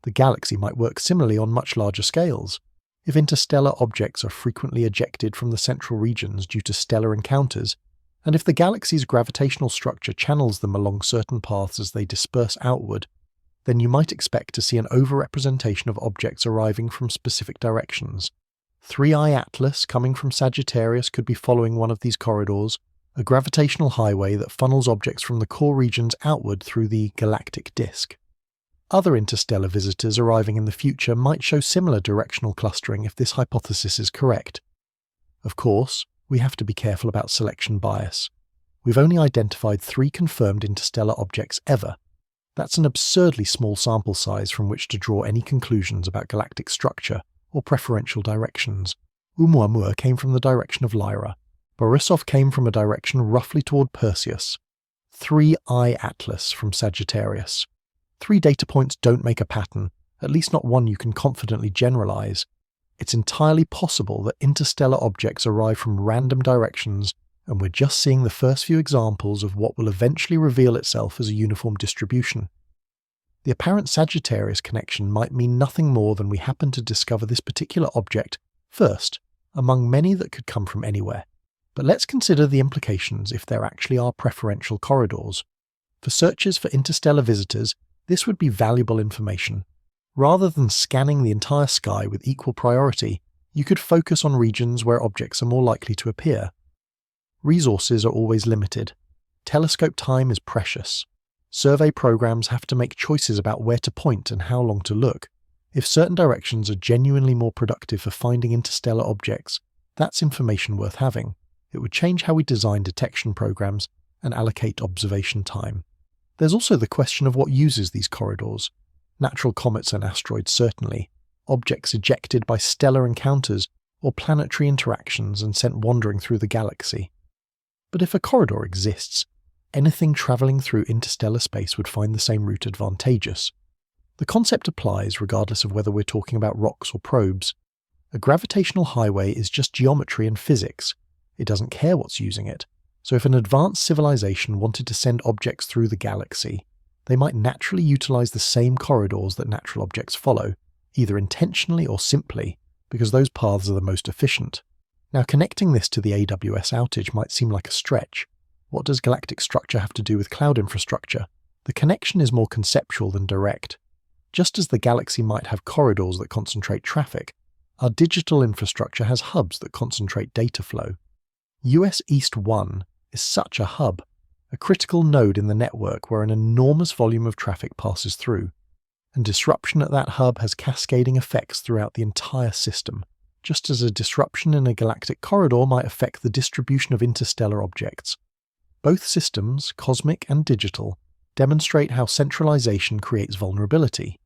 The galaxy might work similarly on much larger scales. If interstellar objects are frequently ejected from the central regions due to stellar encounters, and if the galaxy's gravitational structure channels them along certain paths as they disperse outward, then you might expect to see an overrepresentation of objects arriving from specific directions. 3I Atlas coming from Sagittarius could be following one of these corridors, a gravitational highway that funnels objects from the core regions outward through the galactic disk. Other interstellar visitors arriving in the future might show similar directional clustering if this hypothesis is correct. Of course, we have to be careful about selection bias. We've only identified 3 confirmed interstellar objects ever. That's an absurdly small sample size from which to draw any conclusions about galactic structure or preferential directions. Oumuamua came from the direction of Lyra. Borisov came from a direction roughly toward Perseus. 3I Atlas from Sagittarius. 3 data points don't make a pattern, at least not one you can confidently generalize. It's entirely possible that interstellar objects arrive from random directions, and we're just seeing the first few examples of what will eventually reveal itself as a uniform distribution. The apparent Sagittarius connection might mean nothing more than we happen to discover this particular object first, among many that could come from anywhere. But let's consider the implications if there actually are preferential corridors. For searches for interstellar visitors, this would be valuable information. Rather than scanning the entire sky with equal priority, you could focus on regions where objects are more likely to appear. Resources are always limited. Telescope time is precious. Survey programs have to make choices about where to point and how long to look. If certain directions are genuinely more productive for finding interstellar objects, that's information worth having. It would change how we design detection programs and allocate observation time. There's also the question of what uses these corridors. Natural comets and asteroids certainly, objects ejected by stellar encounters or planetary interactions and sent wandering through the galaxy. But if a corridor exists, anything travelling through interstellar space would find the same route advantageous. The concept applies regardless of whether we're talking about rocks or probes. A gravitational highway is just geometry and physics. It doesn't care what's using it. So if an advanced civilization wanted to send objects through the galaxy, they might naturally utilize the same corridors that natural objects follow, either intentionally or simply, because those paths are the most efficient. Now, connecting this to the AWS outage might seem like a stretch. What does galactic structure have to do with cloud infrastructure? The connection is more conceptual than direct. Just as the galaxy might have corridors that concentrate traffic, our digital infrastructure has hubs that concentrate data flow. US East 1 is such a hub, a critical node in the network where an enormous volume of traffic passes through, and disruption at that hub has cascading effects throughout the entire system, just as a disruption in a galactic corridor might affect the distribution of interstellar objects. Both systems, cosmic and digital, demonstrate how centralization creates vulnerability.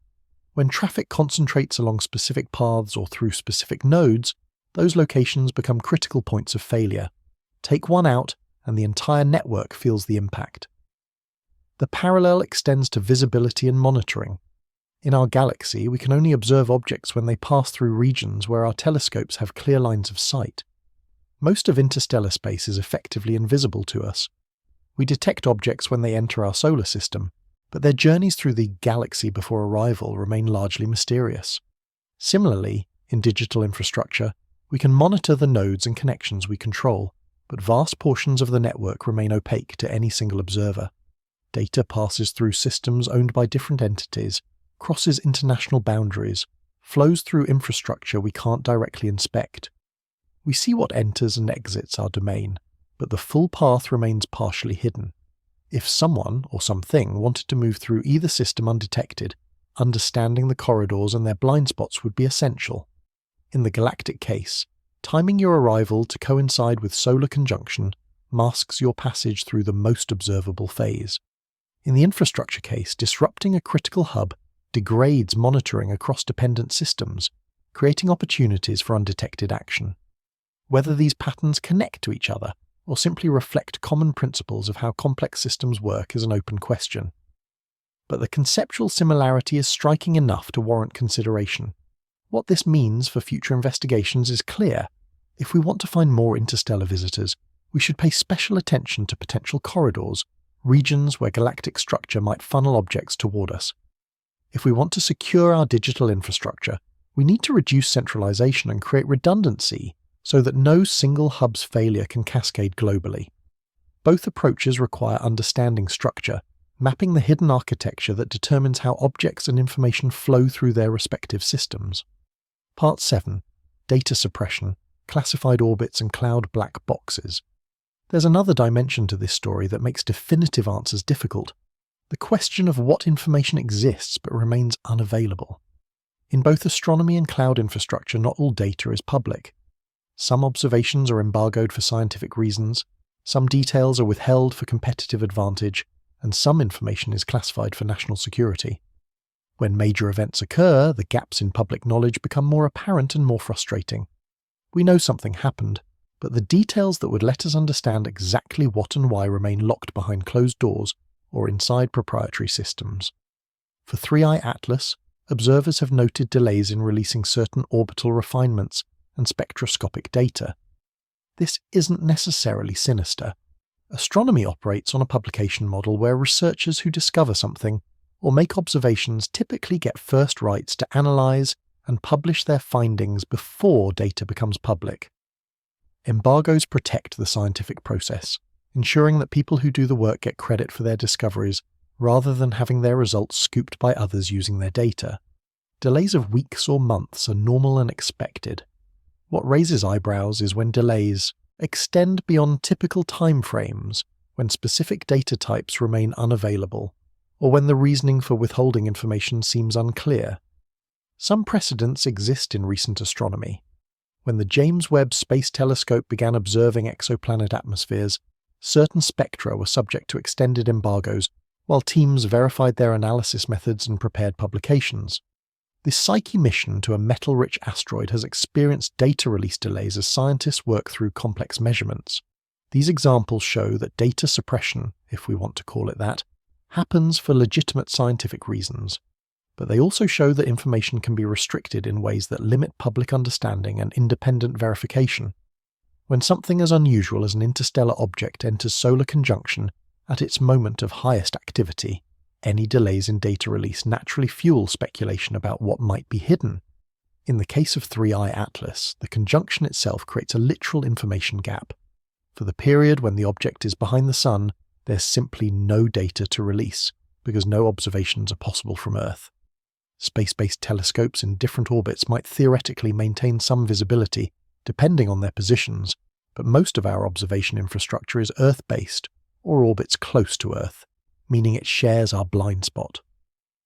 When traffic concentrates along specific paths or through specific nodes, those locations become critical points of failure. Take one out, and the entire network feels the impact. The parallel extends to visibility and monitoring. In our galaxy, we can only observe objects when they pass through regions where our telescopes have clear lines of sight. Most of interstellar space is effectively invisible to us. We detect objects when they enter our solar system, but their journeys through the galaxy before arrival remain largely mysterious. Similarly, in digital infrastructure, we can monitor the nodes and connections we control, but vast portions of the network remain opaque to any single observer. Data passes through systems owned by different entities, crosses international boundaries, flows through infrastructure we can't directly inspect. We see what enters and exits our domain, but the full path remains partially hidden. If someone or something wanted to move through either system undetected, understanding the corridors and their blind spots would be essential. In the galactic case, timing your arrival to coincide with solar conjunction masks your passage through the most observable phase. In the infrastructure case, disrupting a critical hub degrades monitoring across dependent systems, creating opportunities for undetected action. Whether these patterns connect to each other or simply reflect common principles of how complex systems work is an open question. But the conceptual similarity is striking enough to warrant consideration. What this means for future investigations is clear. If we want to find more interstellar visitors, we should pay special attention to potential corridors, regions where galactic structure might funnel objects toward us. If we want to secure our digital infrastructure, we need to reduce centralization and create redundancy so that no single hub's failure can cascade globally. Both approaches require understanding structure, mapping the hidden architecture that determines how objects and information flow through their respective systems. Part 7. Data suppression, classified orbits and cloud black boxes. There's another dimension to this story that makes definitive answers difficult. The question of what information exists but remains unavailable. In both astronomy and cloud infrastructure, not all data is public. Some observations are embargoed for scientific reasons, some details are withheld for competitive advantage, and some information is classified for national security. When major events occur, the gaps in public knowledge become more apparent and more frustrating. We know something happened, but the details that would let us understand exactly what and why remain locked behind closed doors or inside proprietary systems. For 3i Atlas, observers have noted delays in releasing certain orbital refinements and spectroscopic data. This isn't necessarily sinister. Astronomy operates on a publication model where researchers who discover something or make observations typically get first rights to analyze and publish their findings before data becomes public. Embargoes protect the scientific process, ensuring that people who do the work get credit for their discoveries rather than having their results scooped by others using their data. Delays of weeks or months are normal and expected. What raises eyebrows is when delays extend beyond typical timeframes, when specific data types remain unavailable, or when the reasoning for withholding information seems unclear. Some precedents exist in recent astronomy. When the James Webb Space Telescope began observing exoplanet atmospheres, certain spectra were subject to extended embargoes while teams verified their analysis methods and prepared publications. This Psyche mission to a metal-rich asteroid has experienced data release delays as scientists work through complex measurements. These examples show that data suppression, if we want to call it that, happens for legitimate scientific reasons, but they also show that information can be restricted in ways that limit public understanding and independent verification. When something as unusual as an interstellar object enters solar conjunction at its moment of highest activity, any delays in data release naturally fuel speculation about what might be hidden. In the case of 3I Atlas, the conjunction itself creates a literal information gap. For the period when the object is behind the Sun, there's simply no data to release, because no observations are possible from Earth. Space-based telescopes in different orbits might theoretically maintain some visibility, depending on their positions, but most of our observation infrastructure is Earth-based, or orbits close to Earth, meaning it shares our blind spot.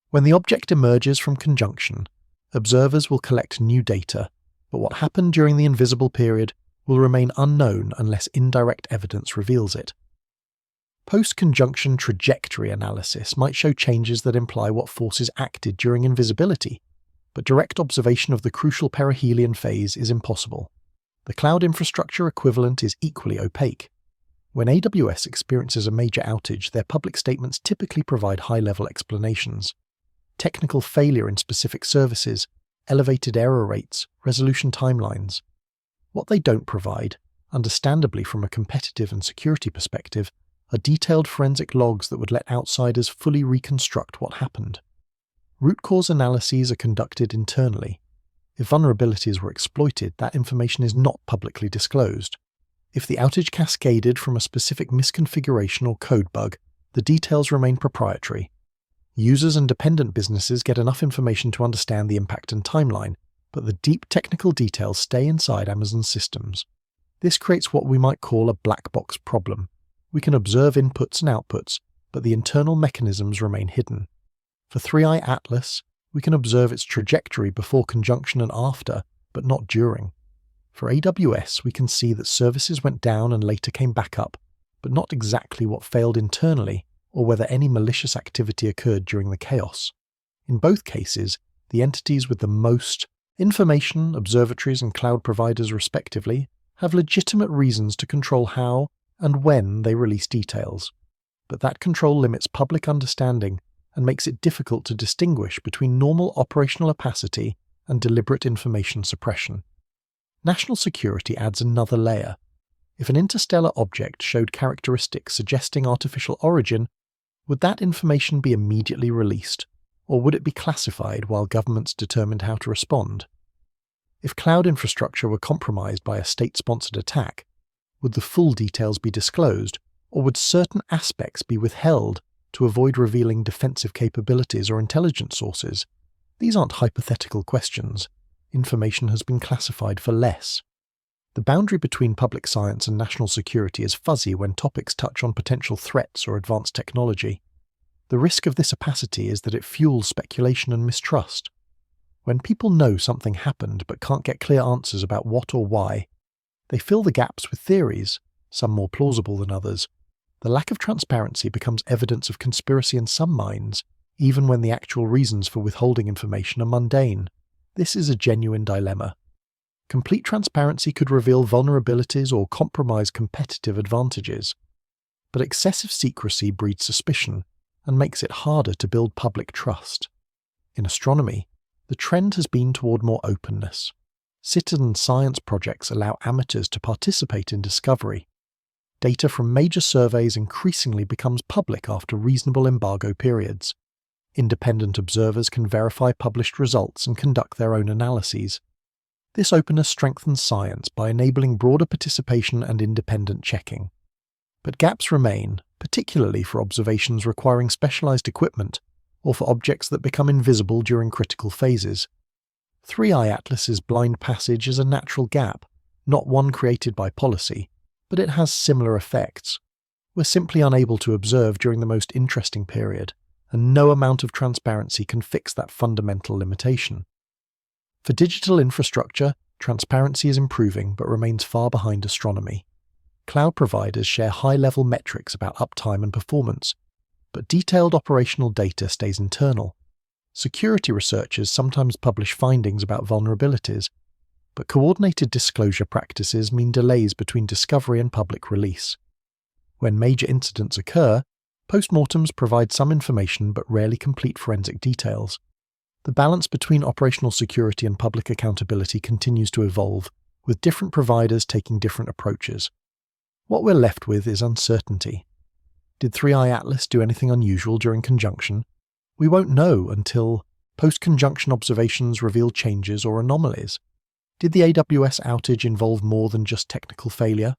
When the object emerges from conjunction, observers will collect new data, but what happened during the invisible period will remain unknown unless indirect evidence reveals it. Post-conjunction trajectory analysis might show changes that imply what forces acted during invisibility, but direct observation of the crucial perihelion phase is impossible. The cloud infrastructure equivalent is equally opaque. When AWS experiences a major outage, their public statements typically provide high-level explanations. Technical failure in specific services, elevated error rates, resolution timelines. What they don't provide, understandably from a competitive and security perspective, are detailed forensic logs that would let outsiders fully reconstruct what happened. Root cause analyses are conducted internally. If vulnerabilities were exploited, that information is not publicly disclosed. If the outage cascaded from a specific misconfiguration or code bug, the details remain proprietary. Users and dependent businesses get enough information to understand the impact and timeline, but the deep technical details stay inside Amazon's systems. This creates what we might call a black box problem. We can observe inputs and outputs, but the internal mechanisms remain hidden. For 3I Atlas, we can observe its trajectory before conjunction and after, but not during. For AWS, we can see that services went down and later came back up, but not exactly what failed internally or whether any malicious activity occurred during the chaos. In both cases, the entities with the most information, observatories and cloud providers respectively, have legitimate reasons to control how and when they release details. But that control limits public understanding and makes it difficult to distinguish between normal operational opacity and deliberate information suppression. National security adds another layer. If an interstellar object showed characteristics suggesting artificial origin, would that information be immediately released, or would it be classified while governments determined how to respond? If cloud infrastructure were compromised by a state-sponsored attack, would the full details be disclosed, or would certain aspects be withheld to avoid revealing defensive capabilities or intelligence sources? These aren't hypothetical questions. Information has been classified for less. The boundary between public science and national security is fuzzy when topics touch on potential threats or advanced technology. The risk of this opacity is that it fuels speculation and mistrust. When people know something happened but can't get clear answers about what or why, they fill the gaps with theories, some more plausible than others. The lack of transparency becomes evidence of conspiracy in some minds, even when the actual reasons for withholding information are mundane. This is a genuine dilemma. Complete transparency could reveal vulnerabilities or compromise competitive advantages. But excessive secrecy breeds suspicion and makes it harder to build public trust. In astronomy, the trend has been toward more openness. Citizen science projects allow amateurs to participate in discovery. Data from major surveys increasingly becomes public after reasonable embargo periods. Independent observers can verify published results and conduct their own analyses. This openness strengthens science by enabling broader participation and independent checking. But gaps remain, particularly for observations requiring specialized equipment or for objects that become invisible during critical phases. 3I Atlas's blind passage is a natural gap, not one created by policy, but it has similar effects. We're simply unable to observe during the most interesting period, and no amount of transparency can fix that fundamental limitation. For digital infrastructure, transparency is improving but remains far behind astronomy. Cloud providers share high-level metrics about uptime and performance, but detailed operational data stays internal. Security researchers sometimes publish findings about vulnerabilities, but coordinated disclosure practices mean delays between discovery and public release. When major incidents occur, postmortems provide some information but rarely complete forensic details. The balance between operational security and public accountability continues to evolve, with different providers taking different approaches. What we're left with is uncertainty. Did 3i Atlas do anything unusual during conjunction? We won't know until post-conjunction observations reveal changes or anomalies. Did the AWS outage involve more than just technical failure?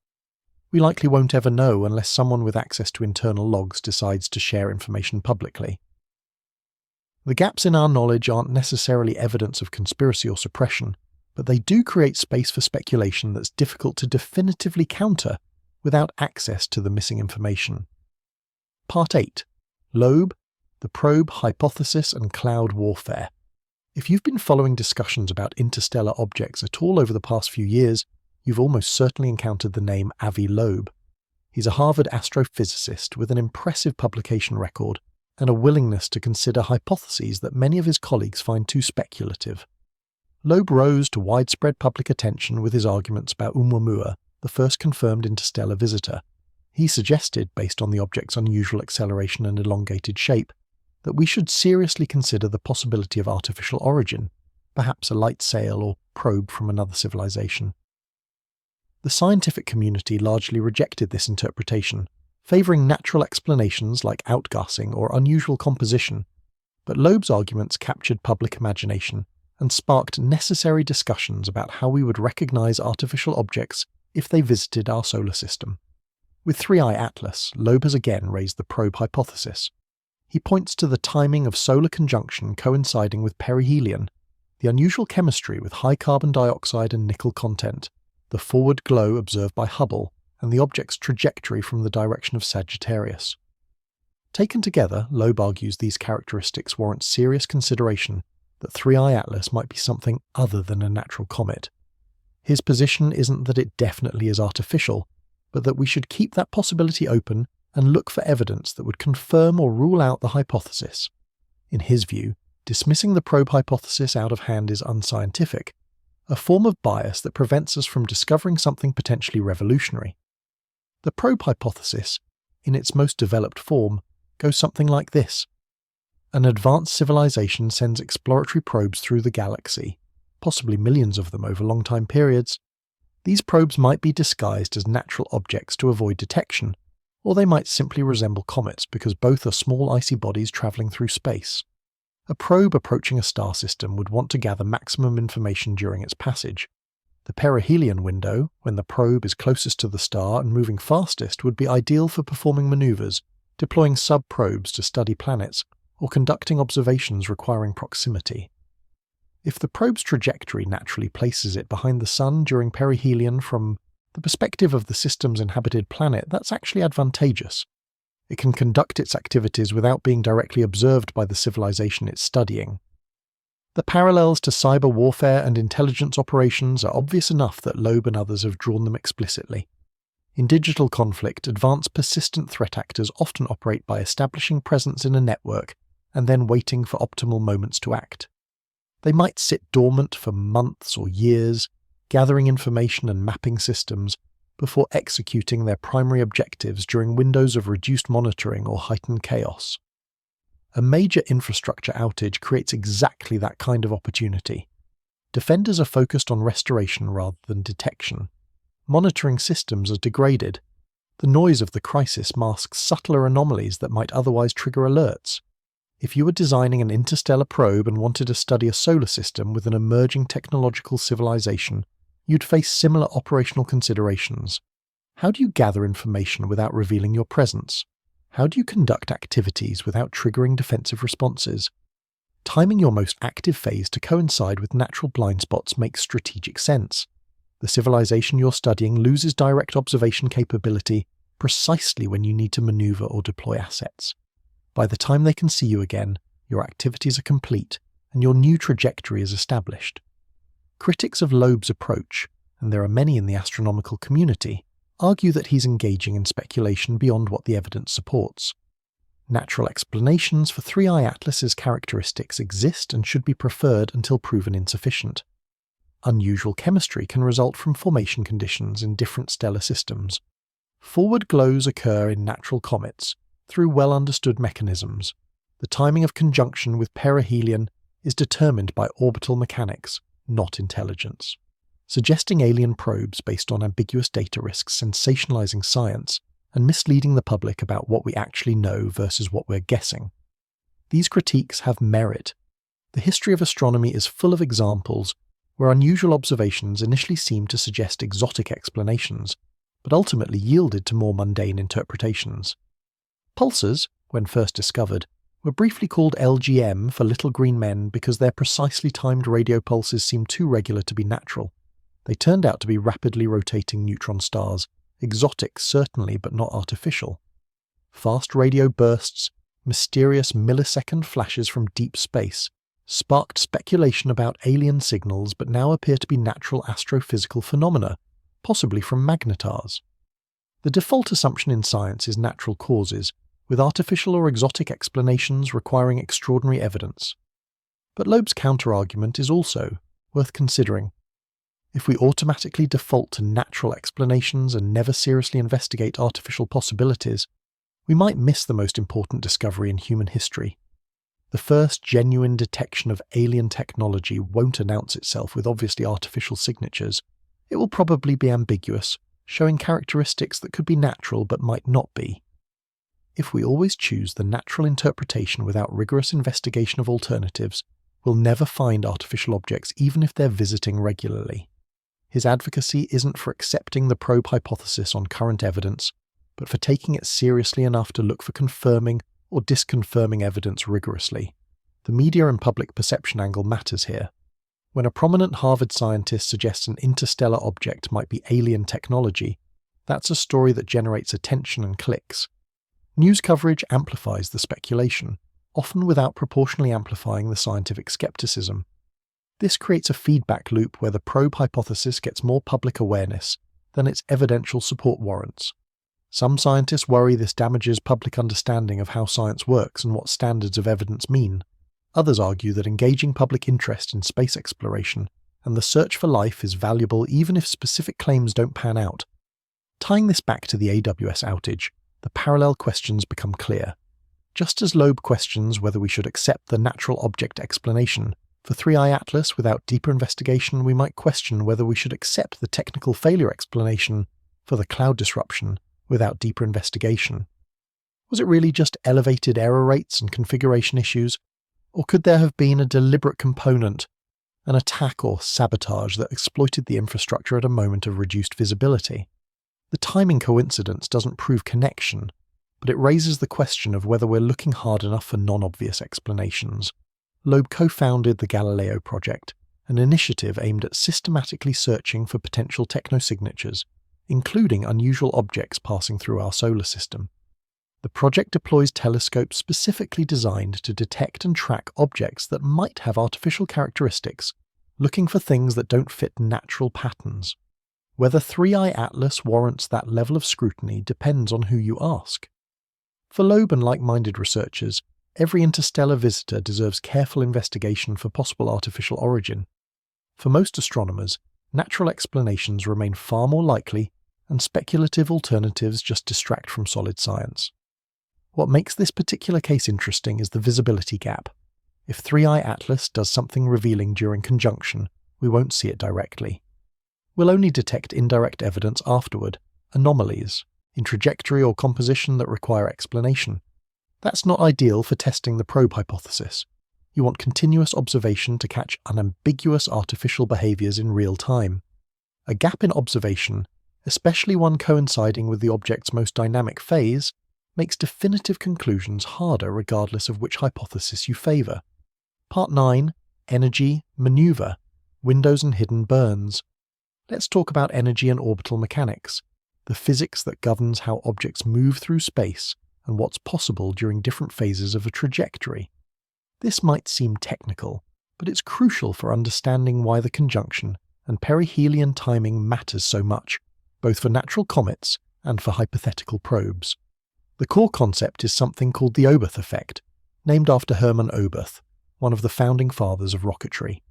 We likely won't ever know unless someone with access to internal logs decides to share information publicly. The gaps in our knowledge aren't necessarily evidence of conspiracy or suppression, but they do create space for speculation that's difficult to definitively counter without access to the missing information. Part 8. Loeb, the Probe Hypothesis and Cloud Warfare. If you've been following discussions about interstellar objects at all over the past few years, you've almost certainly encountered the name Avi Loeb. He's a Harvard astrophysicist with an impressive publication record and a willingness to consider hypotheses that many of his colleagues find too speculative. Loeb rose to widespread public attention with his arguments about Oumuamua, the first confirmed interstellar visitor. He suggested, based on the object's unusual acceleration and elongated shape, that we should seriously consider the possibility of artificial origin, perhaps a light sail or probe from another civilization. The scientific community largely rejected this interpretation, favouring natural explanations like outgassing or unusual composition, but Loeb's arguments captured public imagination and sparked necessary discussions about how we would recognise artificial objects if they visited our solar system. With 3i Atlas, Loeb has again raised the probe hypothesis. He points to the timing of solar conjunction coinciding with perihelion, the unusual chemistry with high carbon dioxide and nickel content, the forward glow observed by Hubble, and the object's trajectory from the direction of Sagittarius. Taken together, Loeb argues these characteristics warrant serious consideration that 3i Atlas might be something other than a natural comet. His position isn't that it definitely is artificial, but that we should keep that possibility open and look for evidence that would confirm or rule out the hypothesis. In his view, dismissing the probe hypothesis out of hand is unscientific, a form of bias that prevents us from discovering something potentially revolutionary. The probe hypothesis, in its most developed form, goes something like this. An advanced civilization sends exploratory probes through the galaxy, possibly millions of them over long time periods. These probes might be disguised as natural objects to avoid detection, or they might simply resemble comets because both are small icy bodies travelling through space. A probe approaching a star system would want to gather maximum information during its passage. The perihelion window, when the probe is closest to the star and moving fastest, would be ideal for performing manoeuvres, deploying sub-probes to study planets, or conducting observations requiring proximity. If the probe's trajectory naturally places it behind the Sun during perihelion from the perspective of the system's inhabited planet, that's actually advantageous. It can conduct its activities without being directly observed by the civilization it's studying. The parallels to cyber warfare and intelligence operations are obvious enough that Loeb and others have drawn them explicitly. In digital conflict, advanced persistent threat actors often operate by establishing presence in a network and then waiting for optimal moments to act. They might sit dormant for months or years, gathering information and mapping systems, before executing their primary objectives during windows of reduced monitoring or heightened chaos. A major infrastructure outage creates exactly that kind of opportunity. Defenders are focused on restoration rather than detection. Monitoring systems are degraded. The noise of the crisis masks subtler anomalies that might otherwise trigger alerts. If you were designing an interstellar probe and wanted to study a solar system with an emerging technological civilization, you'd face similar operational considerations. How do you gather information without revealing your presence? How do you conduct activities without triggering defensive responses? Timing your most active phase to coincide with natural blind spots makes strategic sense. The civilization you're studying loses direct observation capability precisely when you need to maneuver or deploy assets. By the time they can see you again, your activities are complete and your new trajectory is established. Critics of Loeb's approach, and there are many in the astronomical community, argue that he's engaging in speculation beyond what the evidence supports. Natural explanations for 3I Atlas's characteristics exist and should be preferred until proven insufficient. Unusual chemistry can result from formation conditions in different stellar systems. Forward glows occur in natural comets through well-understood mechanisms. The timing of conjunction with perihelion is determined by orbital mechanics, not intelligence. Suggesting alien probes based on ambiguous data risks sensationalizing science and misleading the public about what we actually know versus what we're guessing. These critiques have merit. The history of astronomy is full of examples where unusual observations initially seemed to suggest exotic explanations, but ultimately yielded to more mundane interpretations. Pulsars, when first discovered, were briefly called LGM for little green men because their precisely timed radio pulses seemed too regular to be natural. They turned out to be rapidly rotating neutron stars, exotic certainly but not artificial. Fast radio bursts, mysterious millisecond flashes from deep space, sparked speculation about alien signals but now appear to be natural astrophysical phenomena, possibly from magnetars. The default assumption in science is natural causes, with artificial or exotic explanations requiring extraordinary evidence. But Loeb's counter-argument is also worth considering. If we automatically default to natural explanations and never seriously investigate artificial possibilities, we might miss the most important discovery in human history. The first genuine detection of alien technology won't announce itself with obviously artificial signatures. It will probably be ambiguous, showing characteristics that could be natural but might not be. If we always choose the natural interpretation without rigorous investigation of alternatives, we'll never find artificial objects even if they're visiting regularly. His advocacy isn't for accepting the probe hypothesis on current evidence, but for taking it seriously enough to look for confirming or disconfirming evidence rigorously. The media and public perception angle matters here. When a prominent Harvard scientist suggests an interstellar object might be alien technology, that's a story that generates attention and clicks. News coverage amplifies the speculation, often without proportionally amplifying the scientific skepticism. This creates a feedback loop where the probe hypothesis gets more public awareness than its evidential support warrants. Some scientists worry this damages public understanding of how science works and what standards of evidence mean. Others argue that engaging public interest in space exploration and the search for life is valuable even if specific claims don't pan out. Tying this back to the AWS outage, the parallel questions become clear. Just as Loeb questions whether we should accept the natural object explanation for 3I Atlas without deeper investigation, we might question whether we should accept the technical failure explanation for the cloud disruption without deeper investigation. Was it really just elevated error rates and configuration issues, or could there have been a deliberate component, an attack or sabotage that exploited the infrastructure at a moment of reduced visibility? The timing coincidence doesn't prove connection, but it raises the question of whether we're looking hard enough for non-obvious explanations. Loeb co-founded the Galileo Project, an initiative aimed at systematically searching for potential technosignatures, including unusual objects passing through our solar system. The project deploys telescopes specifically designed to detect and track objects that might have artificial characteristics, looking for things that don't fit natural patterns. Whether 3I Atlas warrants that level of scrutiny depends on who you ask. For Loeb and like-minded researchers, every interstellar visitor deserves careful investigation for possible artificial origin. For most astronomers, natural explanations remain far more likely, and speculative alternatives just distract from solid science. What makes this particular case interesting is the visibility gap. If 3I Atlas does something revealing during conjunction, we won't see it directly. We'll only detect indirect evidence afterward, anomalies, in trajectory or composition that require explanation. That's not ideal for testing the probe hypothesis. You want continuous observation to catch unambiguous artificial behaviors in real time. A gap in observation, especially one coinciding with the object's most dynamic phase, makes definitive conclusions harder regardless of which hypothesis you favor. Part 9. Energy, Maneuver, Windows and Hidden Burns. Let's talk about energy and orbital mechanics, the physics that governs how objects move through space and what's possible during different phases of a trajectory. This might seem technical, but it's crucial for understanding why the conjunction and perihelion timing matters so much, both for natural comets and for hypothetical probes. The core concept is something called the Oberth effect, named after Hermann Oberth, one of the founding fathers of rocketry.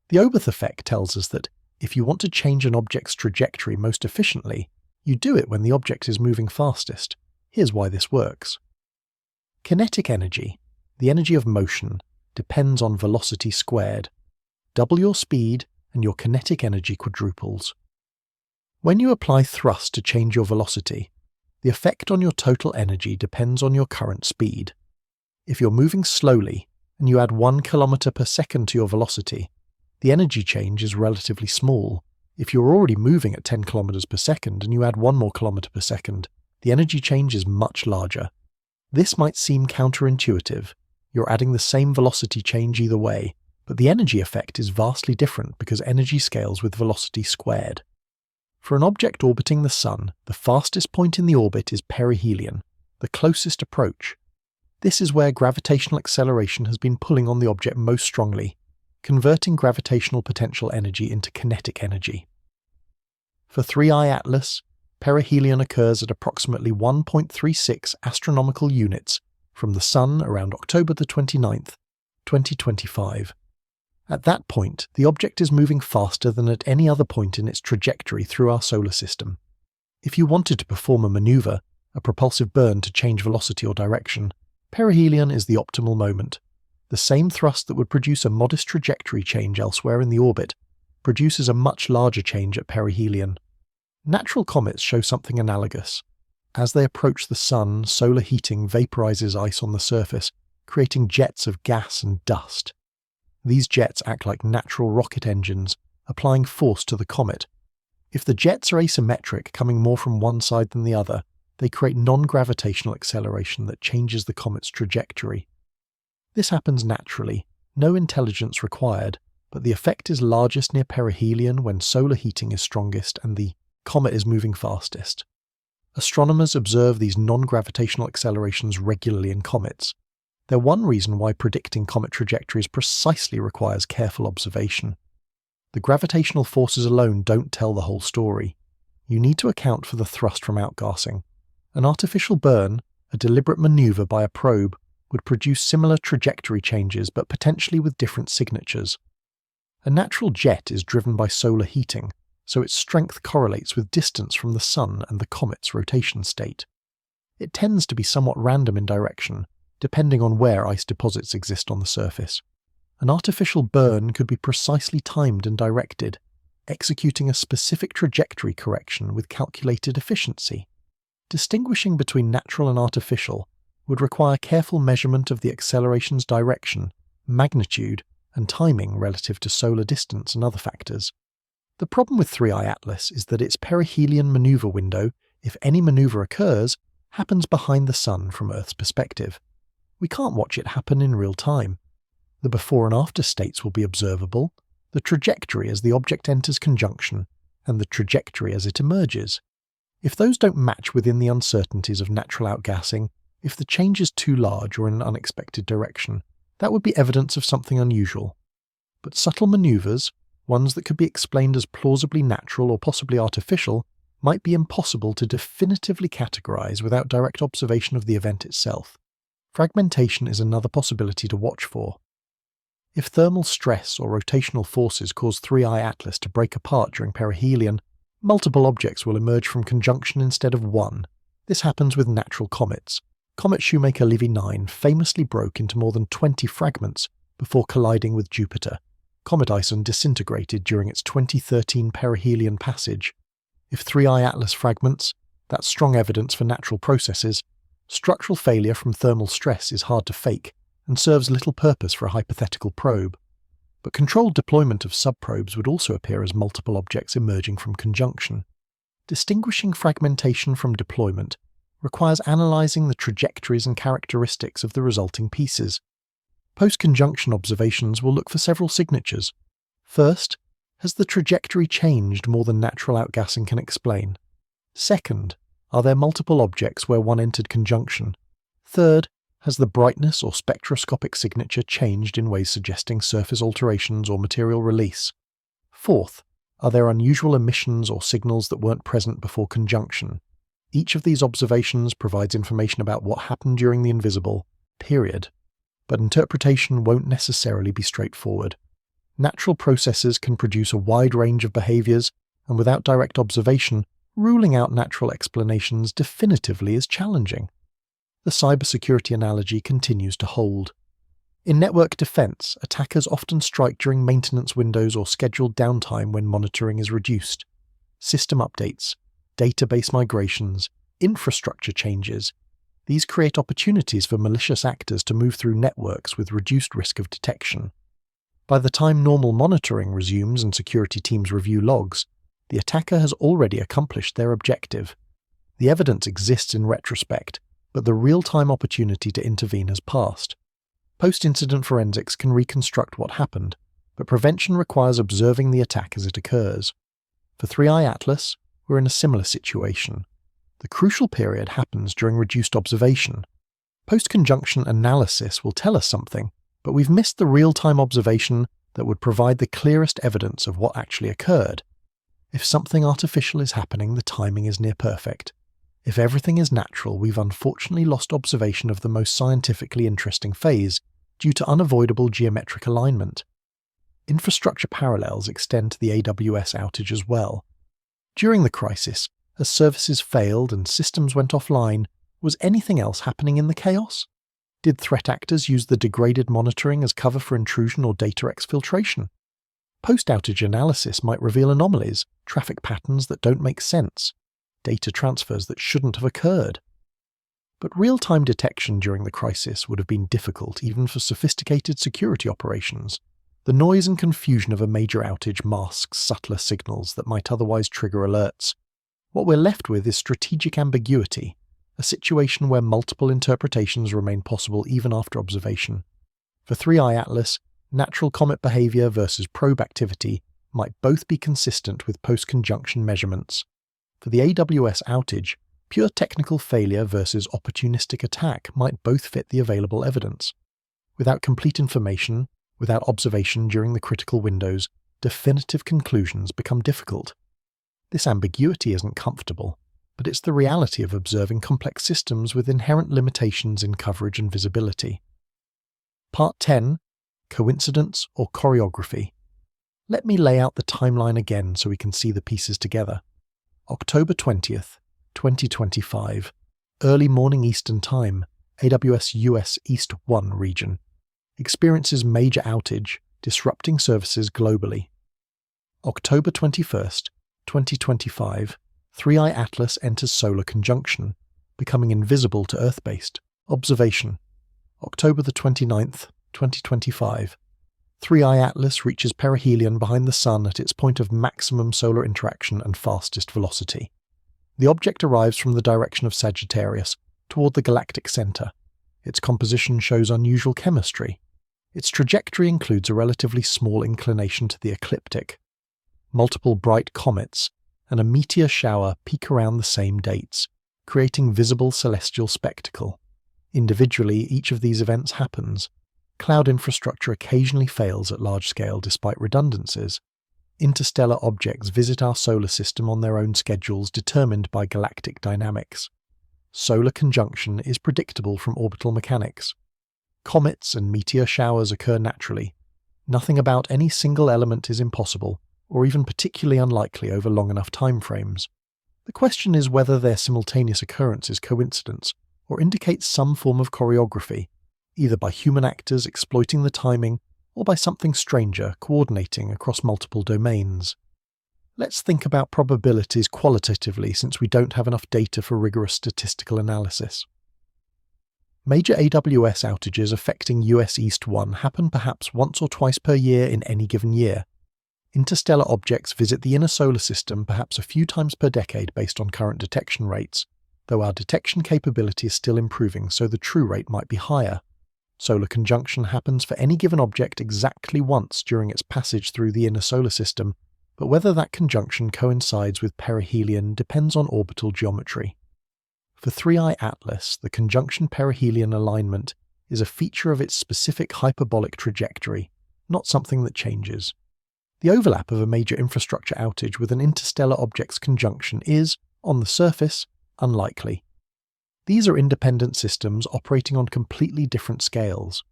The Oberth effect tells us that if you want to change an object's trajectory most efficiently, you do it when the object is moving fastest. Here's why this works. Kinetic energy, the energy of motion, depends on velocity squared. Double your speed and your kinetic energy quadruples. When you apply thrust to change your velocity, the effect on your total energy depends on your current speed. If you're moving slowly and you add 1 kilometer per second to your velocity, the energy change is relatively small. If you're already moving at 10 kilometers per second and you add 1 more kilometer per second, the energy change is much larger. This might seem counterintuitive. You're adding the same velocity change either way, but the energy effect is vastly different because energy scales with velocity squared. For an object orbiting the Sun, the fastest point in the orbit is perihelion, the closest approach. This is where gravitational acceleration has been pulling on the object most strongly, converting gravitational potential energy into kinetic energy. For 3I Atlas, perihelion occurs at approximately 1.36 astronomical units from the Sun around October the 29th, 2025. At that point, the object is moving faster than at any other point in its trajectory through our solar system. If you wanted to perform a maneuver, a propulsive burn to change velocity or direction, perihelion is the optimal moment. The same thrust that would produce a modest trajectory change elsewhere in the orbit produces a much larger change at perihelion. Natural comets show something analogous. As they approach the Sun, solar heating vaporizes ice on the surface, creating jets of gas and dust. These jets act like natural rocket engines, applying force to the comet. If the jets are asymmetric, coming more from one side than the other, they create non-gravitational acceleration that changes the comet's trajectory. This happens naturally, no intelligence required, but the effect is largest near perihelion when solar heating is strongest and the comet is moving fastest. Astronomers observe these non-gravitational accelerations regularly in comets. They're one reason why predicting comet trajectories precisely requires careful observation. The gravitational forces alone don't tell the whole story. You need to account for the thrust from outgassing. An artificial burn, a deliberate maneuver by a probe, would produce similar trajectory changes but potentially with different signatures. A natural jet is driven by solar heating, so its strength correlates with distance from the Sun and the comet's rotation state. It tends to be somewhat random in direction, depending on where ice deposits exist on the surface. An artificial burn could be precisely timed and directed, executing a specific trajectory correction with calculated efficiency. Distinguishing between natural and artificial would require careful measurement of the acceleration's direction, magnitude, and timing relative to solar distance and other factors. The problem with 3I Atlas is that its perihelion maneuver window, if any maneuver occurs, happens behind the Sun from Earth's perspective. We can't watch it happen in real time. The before and after states will be observable, the trajectory as the object enters conjunction, and the trajectory as it emerges. If those don't match within the uncertainties of natural outgassing, if the change is too large or in an unexpected direction, that would be evidence of something unusual. But subtle maneuvers, ones that could be explained as plausibly natural or possibly artificial, might be impossible to definitively categorize without direct observation of the event itself. Fragmentation is another possibility to watch for. If thermal stress or rotational forces cause 3I Atlas to break apart during perihelion, multiple objects will emerge from conjunction instead of one. This happens with natural comets. Comet Shoemaker-Levy 9 famously broke into more than 20 fragments before colliding with Jupiter. Comet Ison disintegrated during its 2013 perihelion passage. If 3I Atlas fragments, that's strong evidence for natural processes. Structural failure from thermal stress is hard to fake and serves little purpose for a hypothetical probe. But controlled deployment of subprobes would also appear as multiple objects emerging from conjunction. Distinguishing fragmentation from deployment requires analyzing the trajectories and characteristics of the resulting pieces. Post-conjunction observations will look for several signatures. First, has the trajectory changed more than natural outgassing can explain? Second, Are there multiple objects where one entered conjunction? Third, has the brightness or spectroscopic signature changed in ways suggesting surface alterations or material release? Fourth, are there unusual emissions or signals that weren't present before conjunction? Each of these observations provides information about what happened during the invisible, period. But interpretation won't necessarily be straightforward. Natural processes can produce a wide range of behaviors, and without direct observation, ruling out natural explanations definitively is challenging. The cybersecurity analogy continues to hold. In network defense, attackers often strike during maintenance windows or scheduled downtime when monitoring is reduced. System updates, database migrations, infrastructure changes. These create opportunities for malicious actors to move through networks with reduced risk of detection. By the time normal monitoring resumes and security teams review logs, the attacker has already accomplished their objective. The evidence exists in retrospect, but the real-time opportunity to intervene has passed. Post-incident forensics can reconstruct what happened, but prevention requires observing the attack as it occurs. For 3i Atlas, we're in a similar situation. The crucial period happens during reduced observation. Post-conjunction analysis will tell us something, but we've missed the real-time observation that would provide the clearest evidence of what actually occurred. If something artificial is happening, the timing is near perfect. If everything is natural, we've unfortunately lost observation of the most scientifically interesting phase due to unavoidable geometric alignment. Infrastructure parallels extend to the AWS outage as well. During the crisis, as services failed and systems went offline, was anything else happening in the chaos? Did threat actors use the degraded monitoring as cover for intrusion or data exfiltration? Post-outage analysis might reveal anomalies, traffic patterns that don't make sense, data transfers that shouldn't have occurred. But real-time detection during the crisis would have been difficult even for sophisticated security operations. The noise and confusion of a major outage masks subtler signals that might otherwise trigger alerts. What we're left with is strategic ambiguity, a situation where multiple interpretations remain possible even after observation. For 3i Atlas, natural comet behavior versus probe activity might both be consistent with post-conjunction measurements. For the AWS outage, pure technical failure versus opportunistic attack might both fit the available evidence. Without complete information, without observation during the critical windows, definitive conclusions become difficult. This ambiguity isn't comfortable, but it's the reality of observing complex systems with inherent limitations in coverage and visibility. Part 10. Coincidence or choreography. Let me lay out the timeline again so we can see the pieces together. October 20th, 2025, early morning Eastern Time, AWS US East 1 region, experiences major outage, disrupting services globally. October 21st, 2025, 3i Atlas enters solar conjunction, becoming invisible to Earth-based. Observation. October the 29th, 2025, 3i Atlas reaches perihelion behind the Sun at its point of maximum solar interaction and fastest velocity. The object arrives from the direction of Sagittarius, toward the galactic center. Its composition shows unusual chemistry. Its trajectory includes a relatively small inclination to the ecliptic. Multiple bright comets and a meteor shower peak around the same dates, creating visible celestial spectacle. Individually, each of these events happens. Cloud infrastructure occasionally fails at large scale despite redundancies. Interstellar objects visit our solar system on their own schedules determined by galactic dynamics. Solar conjunction is predictable from orbital mechanics. Comets and meteor showers occur naturally. Nothing about any single element is impossible, or even particularly unlikely over long enough timeframes. The question is whether their simultaneous occurrence is coincidence, or indicates some form of choreography, either by human actors exploiting the timing, or by something stranger coordinating across multiple domains. Let's think about probabilities qualitatively since we don't have enough data for rigorous statistical analysis. Major AWS outages affecting US East 1 happen perhaps once or twice per year in any given year. Interstellar objects visit the inner solar system perhaps a few times per decade based on current detection rates, though our detection capability is still improving, so the true rate might be higher. Solar conjunction happens for any given object exactly once during its passage through the inner solar system, but whether that conjunction coincides with perihelion depends on orbital geometry. For 3i Atlas, the conjunction perihelion alignment is a feature of its specific hyperbolic trajectory, not something that changes. The overlap of a major infrastructure outage with an interstellar object's conjunction is, on the surface, unlikely. These are independent systems operating on completely different scales.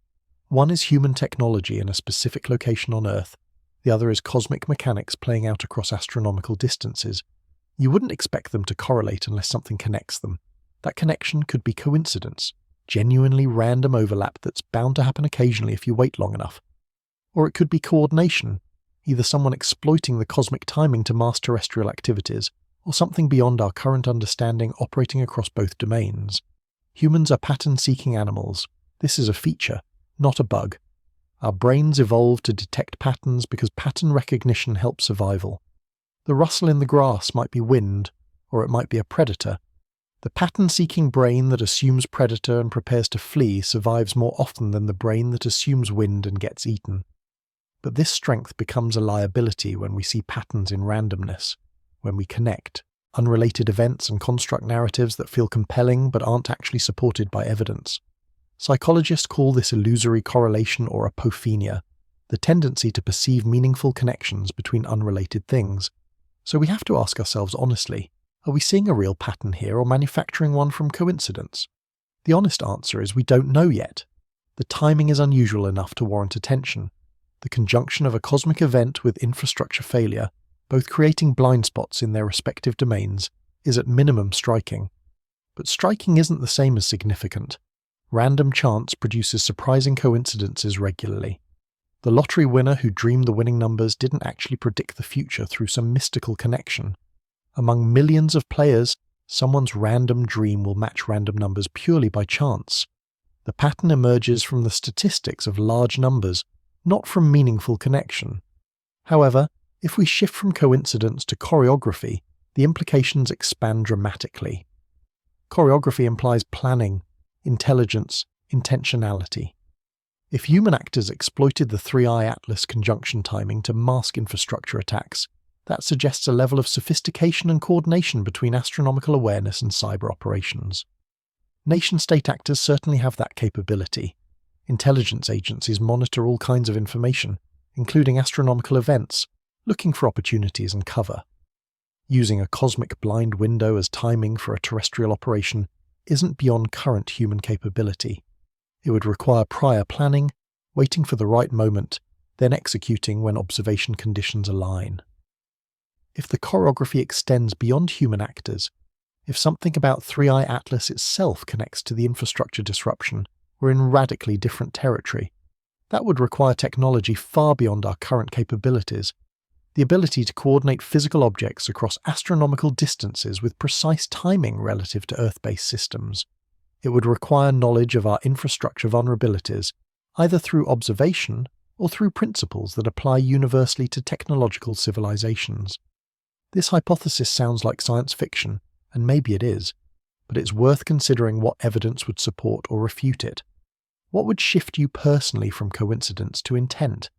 One is human technology in a specific location on Earth, the other is cosmic mechanics playing out across astronomical distances. You wouldn't expect them to correlate unless something connects them. That connection could be coincidence, genuinely random overlap that's bound to happen occasionally if you wait long enough. Or it could be coordination, either someone exploiting the cosmic timing to mask terrestrial activities, or something beyond our current understanding operating across both domains. Humans are pattern-seeking animals. This is a feature, not a bug. Our brains evolved to detect patterns because pattern recognition helps survival. The rustle in the grass might be wind, or it might be a predator. The pattern-seeking brain that assumes predator and prepares to flee survives more often than the brain that assumes wind and gets eaten. But this strength becomes a liability when we see patterns in randomness, when we connect unrelated events and construct narratives that feel compelling but aren't actually supported by evidence. Psychologists call this illusory correlation or apophenia, the tendency to perceive meaningful connections between unrelated things. So we have to ask ourselves honestly, are we seeing a real pattern here or manufacturing one from coincidence? The honest answer is we don't know yet. The timing is unusual enough to warrant attention. The conjunction of a cosmic event with infrastructure failure, both creating blind spots in their respective domains, is at minimum striking. But striking isn't the same as significant. Random chance produces surprising coincidences regularly. The lottery winner who dreamed the winning numbers didn't actually predict the future through some mystical connection. Among millions of players, someone's random dream will match random numbers purely by chance. The pattern emerges from the statistics of large numbers, not from meaningful connection. However, if we shift from coincidence to choreography, the implications expand dramatically. Choreography implies planning, intelligence, intentionality. If human actors exploited the 3i Atlas conjunction timing to mask infrastructure attacks, that suggests a level of sophistication and coordination between astronomical awareness and cyber operations. Nation-state actors certainly have that capability. Intelligence agencies monitor all kinds of information, including astronomical events, looking for opportunities and cover. Using a cosmic blind window as timing for a terrestrial operation isn't beyond current human capability. It would require prior planning, waiting for the right moment, then executing when observation conditions align. If the choreography extends beyond human actors, if something about 3i Atlas itself connects to the infrastructure disruption, we're in radically different territory. That would require technology far beyond our current capabilities. The ability to coordinate physical objects across astronomical distances with precise timing relative to Earth-based systems. It would require knowledge of our infrastructure vulnerabilities, either through observation or through principles that apply universally to technological civilizations. This hypothesis sounds like science fiction, and maybe it is, but it's worth considering what evidence would support or refute it. What would shift you personally from coincidence to intent?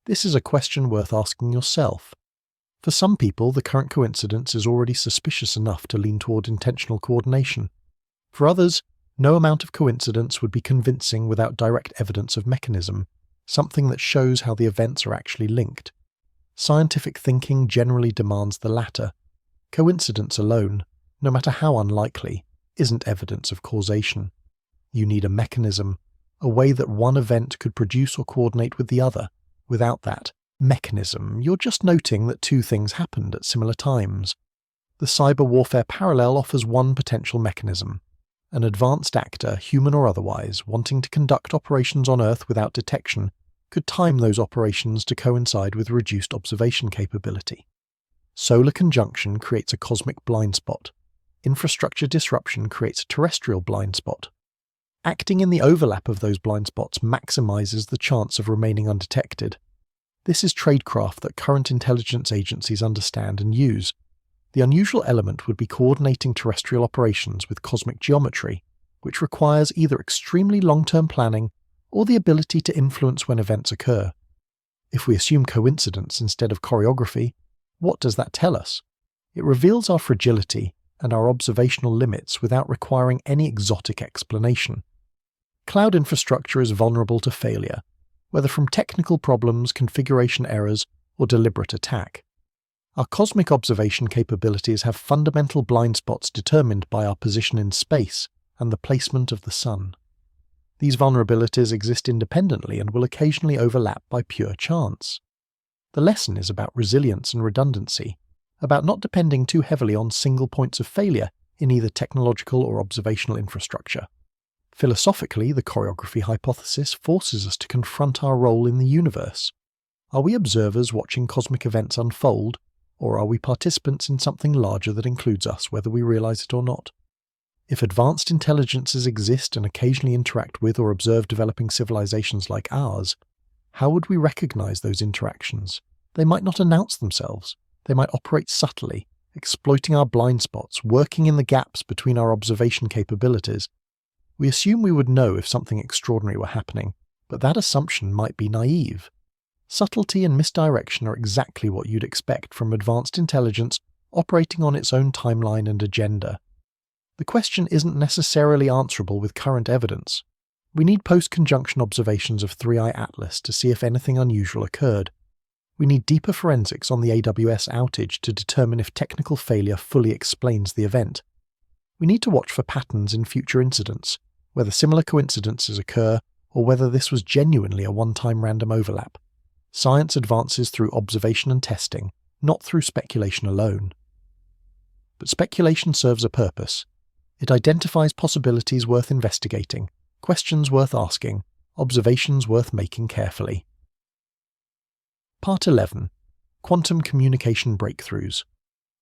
This is a question worth asking yourself. For some people, the current coincidence is already suspicious enough to lean toward intentional coordination. For others, no amount of coincidence would be convincing without direct evidence of mechanism, something that shows how the events are actually linked. Scientific thinking generally demands the latter. Coincidence alone, no matter how unlikely, isn't evidence of causation. You need a mechanism, a way that one event could produce or coordinate with the other. Without that mechanism, you're just noting that two things happened at similar times. The cyber warfare parallel offers one potential mechanism. An advanced actor, human or otherwise, wanting to conduct operations on Earth without detection, could time those operations to coincide with reduced observation capability. Solar conjunction creates a cosmic blind spot. Infrastructure disruption creates a terrestrial blind spot. Acting in the overlap of those blind spots maximizes the chance of remaining undetected. This is tradecraft that current intelligence agencies understand and use. The unusual element would be coordinating terrestrial operations with cosmic geometry, which requires either extremely long-term planning or the ability to influence when events occur. If we assume coincidence instead of choreography, what does that tell us? It reveals our fragility and our observational limits without requiring any exotic explanation. Cloud infrastructure is vulnerable to failure, whether from technical problems, configuration errors, or deliberate attack. Our cosmic observation capabilities have fundamental blind spots determined by our position in space and the placement of the Sun. These vulnerabilities exist independently and will occasionally overlap by pure chance. The lesson is about resilience and redundancy, about not depending too heavily on single points of failure in either technological or observational infrastructure. Philosophically, the choreography hypothesis forces us to confront our role in the universe. Are we observers watching cosmic events unfold, or are we participants in something larger that includes us, whether we realize it or not? If advanced intelligences exist and occasionally interact with or observe developing civilizations like ours, how would we recognize those interactions? They might not announce themselves. They might operate subtly, exploiting our blind spots, working in the gaps between our observation capabilities. We assume we would know if something extraordinary were happening, but that assumption might be naive. Subtlety and misdirection are exactly what you'd expect from advanced intelligence operating on its own timeline and agenda. The question isn't necessarily answerable with current evidence. We need post-conjunction observations of 3i Atlas to see if anything unusual occurred. We need deeper forensics on the AWS outage to determine if technical failure fully explains the event. We need to watch for patterns in future incidents, whether similar coincidences occur or whether this was genuinely a one-time random overlap. Science advances through observation and testing, not through speculation alone. But speculation serves a purpose. It identifies possibilities worth investigating, questions worth asking, observations worth making carefully. Part 11. Quantum Communication Breakthroughs.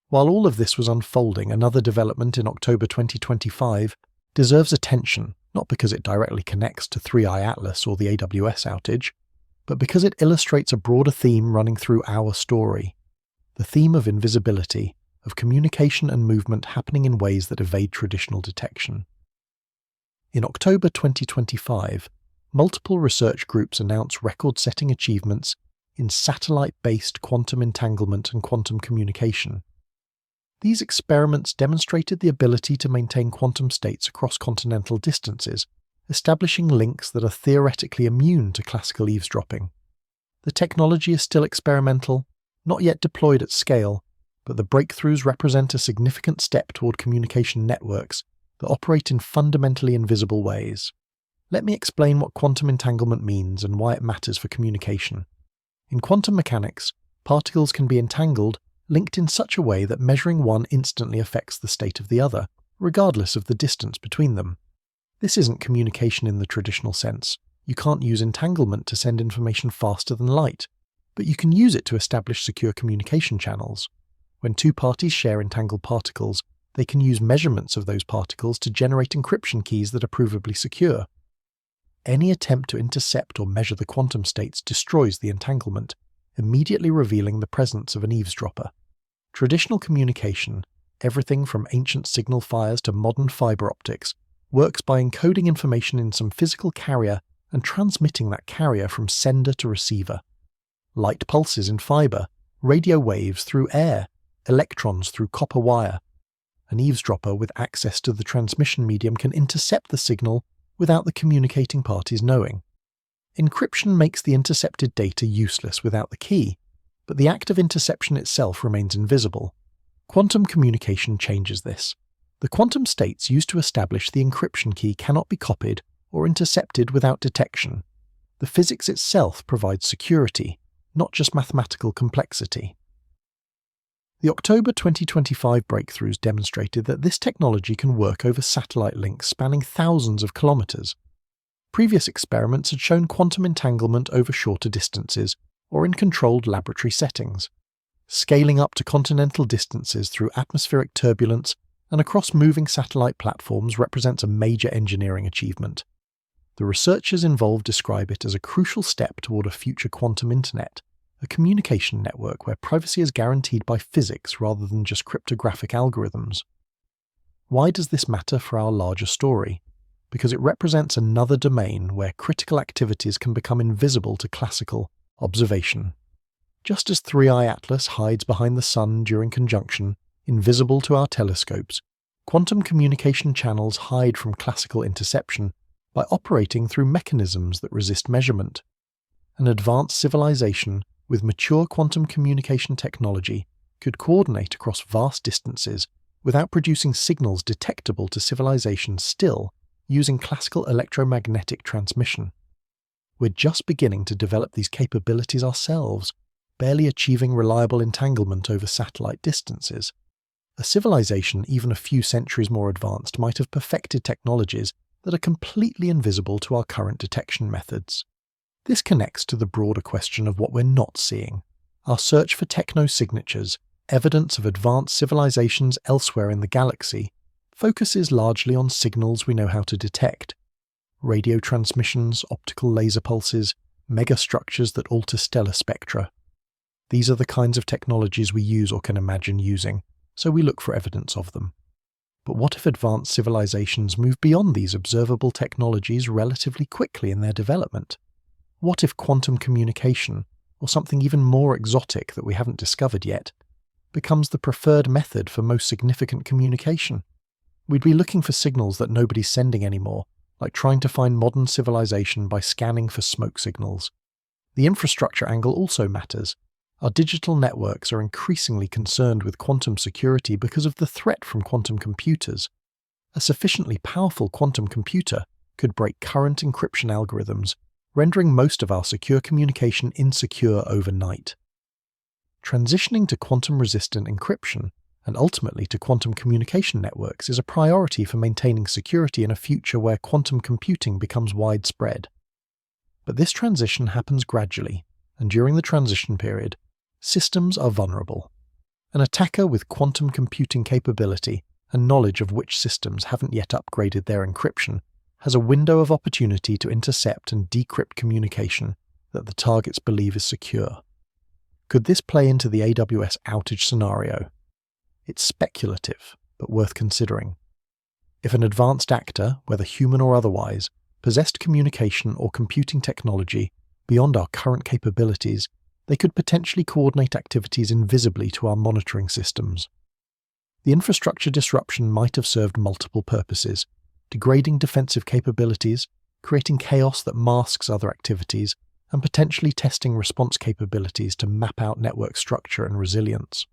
While all of this was unfolding, another development in October 2025 deserves attention, not because it directly connects to 3i Atlas or the AWS outage, but because it illustrates a broader theme running through our story. The theme of invisibility, of communication and movement happening in ways that evade traditional detection. In October 2025, multiple research groups announced record-setting achievements in satellite-based quantum entanglement and quantum communication. These experiments demonstrated the ability to maintain quantum states across continental distances, establishing links that are theoretically immune to classical eavesdropping. The technology is still experimental, not yet deployed at scale, but the breakthroughs represent a significant step toward communication networks that operate in fundamentally invisible ways. Let me explain what quantum entanglement means and why it matters for communication. In quantum mechanics, particles can be entangled, linked in such a way that measuring one instantly affects the state of the other, regardless of the distance between them. This isn't communication in the traditional sense. You can't use entanglement to send information faster than light, but you can use it to establish secure communication channels. When two parties share entangled particles, they can use measurements of those particles to generate encryption keys that are provably secure. Any attempt to intercept or measure the quantum states destroys the entanglement, immediately revealing the presence of an eavesdropper. Traditional communication, everything from ancient signal fires to modern fiber optics, works by encoding information in some physical carrier and transmitting that carrier from sender to receiver. Light pulses in fiber, radio waves through air, electrons through copper wire. An eavesdropper with access to the transmission medium can intercept the signal without the communicating parties knowing. Encryption makes the intercepted data useless without the key, but the act of interception itself remains invisible. Quantum communication changes this. The quantum states used to establish the encryption key cannot be copied or intercepted without detection. The physics itself provides security, not just mathematical complexity. The October 2025 breakthroughs demonstrated that this technology can work over satellite links spanning thousands of kilometers. Previous experiments had shown quantum entanglement over shorter distances or in controlled laboratory settings. Scaling up to continental distances through atmospheric turbulence and across moving satellite platforms represents a major engineering achievement. The researchers involved describe it as a crucial step toward a future quantum internet, a communication network where privacy is guaranteed by physics rather than just cryptographic algorithms. Why does this matter for our larger story? Because it represents another domain where critical activities can become invisible to classical observation. Just as 3i Atlas hides behind the Sun during conjunction, invisible to our telescopes, Quantum communication channels hide from classical interception by operating through mechanisms that resist measurement. An advanced civilization with mature quantum communication technology could coordinate across vast distances without producing signals detectable to civilization still using classical electromagnetic transmission. We're just beginning to develop these capabilities ourselves, barely achieving reliable entanglement over satellite distances. A civilization even a few centuries more advanced might have perfected technologies that are completely invisible to our current detection methods. This connects to the broader question of what we're not seeing. Our search for techno-signatures, evidence of advanced civilizations elsewhere in the galaxy, focuses largely on signals we know how to detect. Radio transmissions, optical laser pulses, megastructures that alter stellar spectra. These are the kinds of technologies we use or can imagine using, so we look for evidence of them. But what if advanced civilizations move beyond these observable technologies relatively quickly in their development? What if quantum communication, or something even more exotic that we haven't discovered yet, becomes the preferred method for most significant communication? We'd be looking for signals that nobody's sending anymore, like trying to find modern civilization by scanning for smoke signals. The infrastructure angle also matters. Our digital networks are increasingly concerned with quantum security because of the threat from quantum computers. A sufficiently powerful quantum computer could break current encryption algorithms, rendering most of our secure communication insecure overnight. Transitioning to quantum-resistant encryption, and ultimately to quantum communication networks, is a priority for maintaining security in a future where quantum computing becomes widespread. But this transition happens gradually, and during the transition period, systems are vulnerable. An attacker with quantum computing capability and knowledge of which systems haven't yet upgraded their encryption has a window of opportunity to intercept and decrypt communication that the targets believe is secure. Could this play into the AWS outage scenario? It's speculative, but worth considering. If an advanced actor, whether human or otherwise, possessed communication or computing technology beyond our current capabilities, they could potentially coordinate activities invisibly to our monitoring systems. The infrastructure disruption might have served multiple purposes, degrading defensive capabilities, creating chaos that masks other activities, and potentially testing response capabilities to map out network structure and resilience.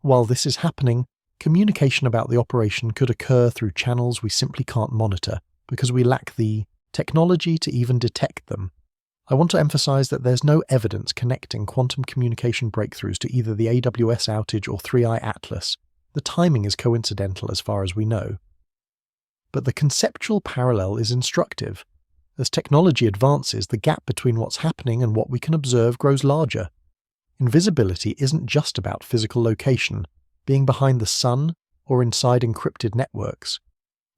While this is happening, communication about the operation could occur through channels we simply can't monitor because we lack the technology to even detect them. I want to emphasize that there's no evidence connecting quantum communication breakthroughs to either the AWS outage or 3i Atlas. The timing is coincidental as far as we know. But the conceptual parallel is instructive. As technology advances, the gap between what's happening and what we can observe grows larger. Invisibility isn't just about physical location, being behind the sun or inside encrypted networks.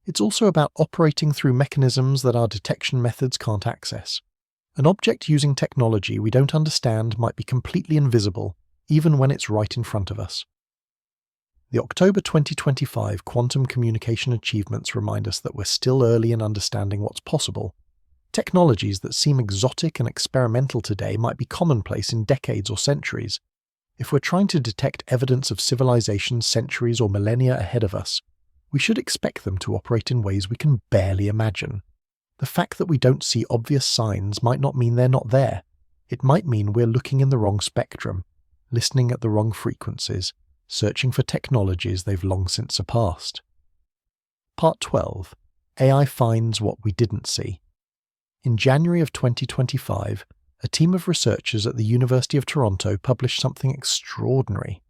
It's also about operating through mechanisms that our detection methods can't access. An object using technology we don't understand might be completely invisible, even when it's right in front of us. The October 2025 quantum communication achievements remind us that we're still early in understanding what's possible. Technologies that seem exotic and experimental today might be commonplace in decades or centuries. If we're trying to detect evidence of civilization centuries or millennia ahead of us, we should expect them to operate in ways we can barely imagine. The fact that we don't see obvious signs might not mean they're not there. It might mean we're looking in the wrong spectrum, listening at the wrong frequencies, searching for technologies they've long since surpassed. Part 12. AI finds what we didn't see. In January of 2025, a team of researchers at the University of Toronto published something extraordinary.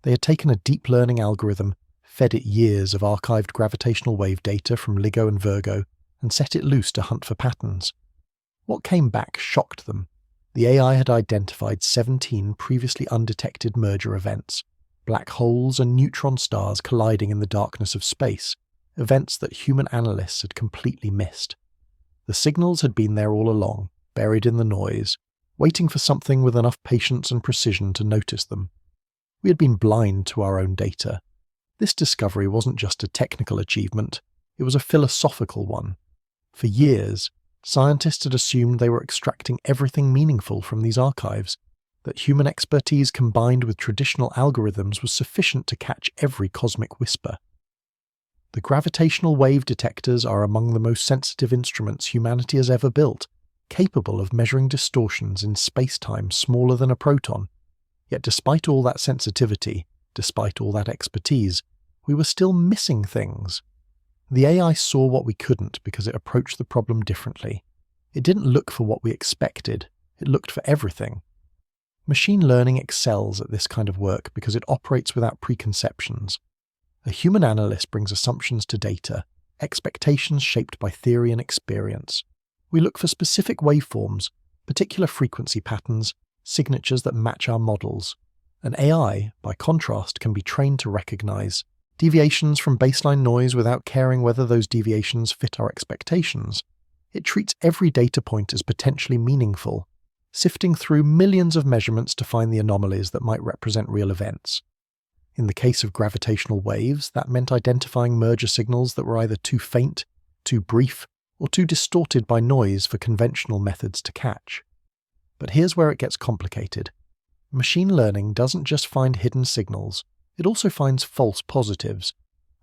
They had taken a deep learning algorithm, fed it years of archived gravitational wave data from LIGO and Virgo, and set it loose to hunt for patterns. What came back shocked them. The AI had identified 17 previously undetected merger events, black holes and neutron stars colliding in the darkness of space, events that human analysts had completely missed. The signals had been there all along, buried in the noise, waiting for something with enough patience and precision to notice them. We had been blind to our own data. This discovery wasn't just a technical achievement, it was a philosophical one. For years, scientists had assumed they were extracting everything meaningful from these archives, that human expertise combined with traditional algorithms was sufficient to catch every cosmic whisper. The gravitational wave detectors are among the most sensitive instruments humanity has ever built, capable of measuring distortions in space-time smaller than a proton. Yet despite all that sensitivity, despite all that expertise, we were still missing things. The AI saw what we couldn't because it approached the problem differently. It didn't look for what we expected, it looked for everything. Machine learning excels at this kind of work because it operates without preconceptions. A human analyst brings assumptions to data, expectations shaped by theory and experience. We look for specific waveforms, particular frequency patterns, signatures that match our models. An AI, by contrast, can be trained to recognize deviations from baseline noise without caring whether those deviations fit our expectations. It treats every data point as potentially meaningful, sifting through millions of measurements to find the anomalies that might represent real events. In the case of gravitational waves, that meant identifying merger signals that were either too faint, too brief, or too distorted by noise for conventional methods to catch. But here's where it gets complicated. Machine learning doesn't just find hidden signals, it also finds false positives.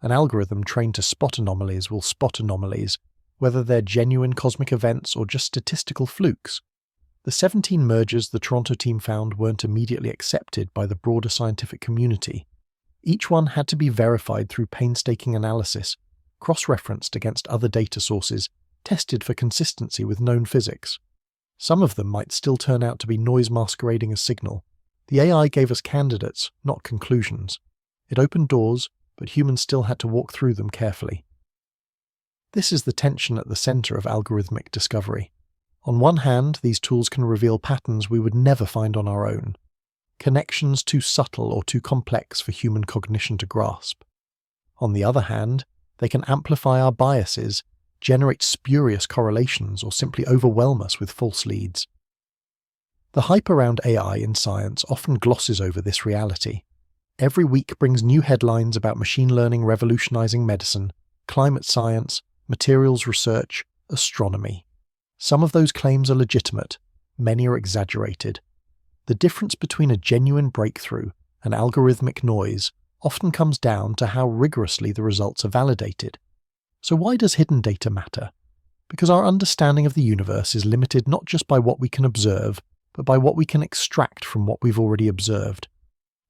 An algorithm trained to spot anomalies will spot anomalies, whether they're genuine cosmic events or just statistical flukes. The 17 mergers the Toronto team found weren't immediately accepted by the broader scientific community. Each one had to be verified through painstaking analysis, cross-referenced against other data sources, tested for consistency with known physics. Some of them might still turn out to be noise masquerading as signal. The AI gave us candidates, not conclusions. It opened doors, but humans still had to walk through them carefully. This is the tension at the center of algorithmic discovery. On one hand, these tools can reveal patterns we would never find on our own, connections too subtle or too complex for human cognition to grasp. On the other hand, they can amplify our biases, generate spurious correlations, or simply overwhelm us with false leads. The hype around AI in science often glosses over this reality. Every week brings new headlines about machine learning revolutionizing medicine, climate science, materials research, astronomy. Some of those claims are legitimate, many are exaggerated. The difference between a genuine breakthrough and algorithmic noise often comes down to how rigorously the results are validated. So why does hidden data matter? Because our understanding of the universe is limited not just by what we can observe, but by what we can extract from what we've already observed.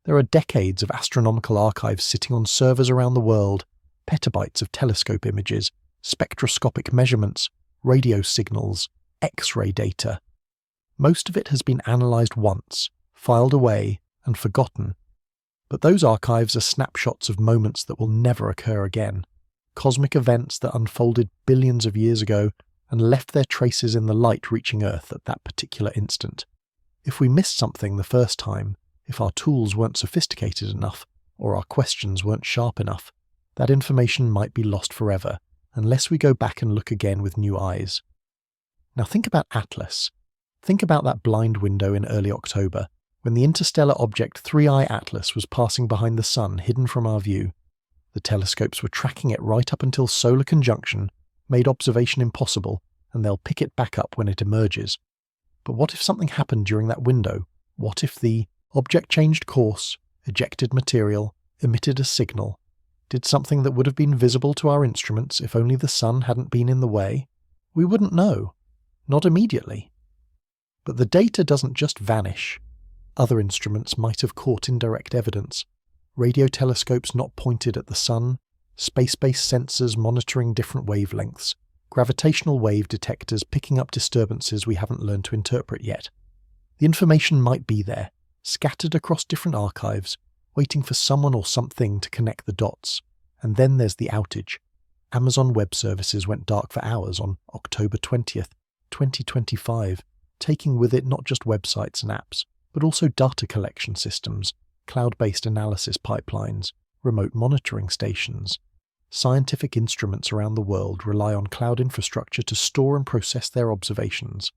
There are decades of astronomical archives sitting on servers around the world, petabytes of telescope images, spectroscopic measurements, radio signals, X-ray data. Most of it has been analysed once, filed away, and forgotten. But those archives are snapshots of moments that will never occur again, cosmic events that unfolded billions of years ago and left their traces in the light reaching Earth at that particular instant. If we missed something the first time, if our tools weren't sophisticated enough, or our questions weren't sharp enough, that information might be lost forever, unless we go back and look again with new eyes. Now think about Atlas. Think about that blind window in early October, when the interstellar object 3I Atlas was passing behind the Sun, hidden from our view. The telescopes were tracking it right up until solar conjunction made observation impossible, and they'll pick it back up when it emerges. But what if something happened during that window? What if the object changed course, ejected material, emitted a signal, did something that would have been visible to our instruments if only the Sun hadn't been in the way? We wouldn't know. Not immediately. But the data doesn't just vanish. Other instruments might have caught indirect evidence. Radio telescopes not pointed at the Sun, space-based sensors monitoring different wavelengths, gravitational wave detectors picking up disturbances we haven't learned to interpret yet. The information might be there, scattered across different archives, waiting for someone or something to connect the dots. And then there's the outage. Amazon Web Services went dark for hours on October 20th, 2025, taking with it not just websites and apps, but also data collection systems, cloud-based analysis pipelines, remote monitoring stations. Scientific instruments around the world rely on cloud infrastructure to store and process their observations.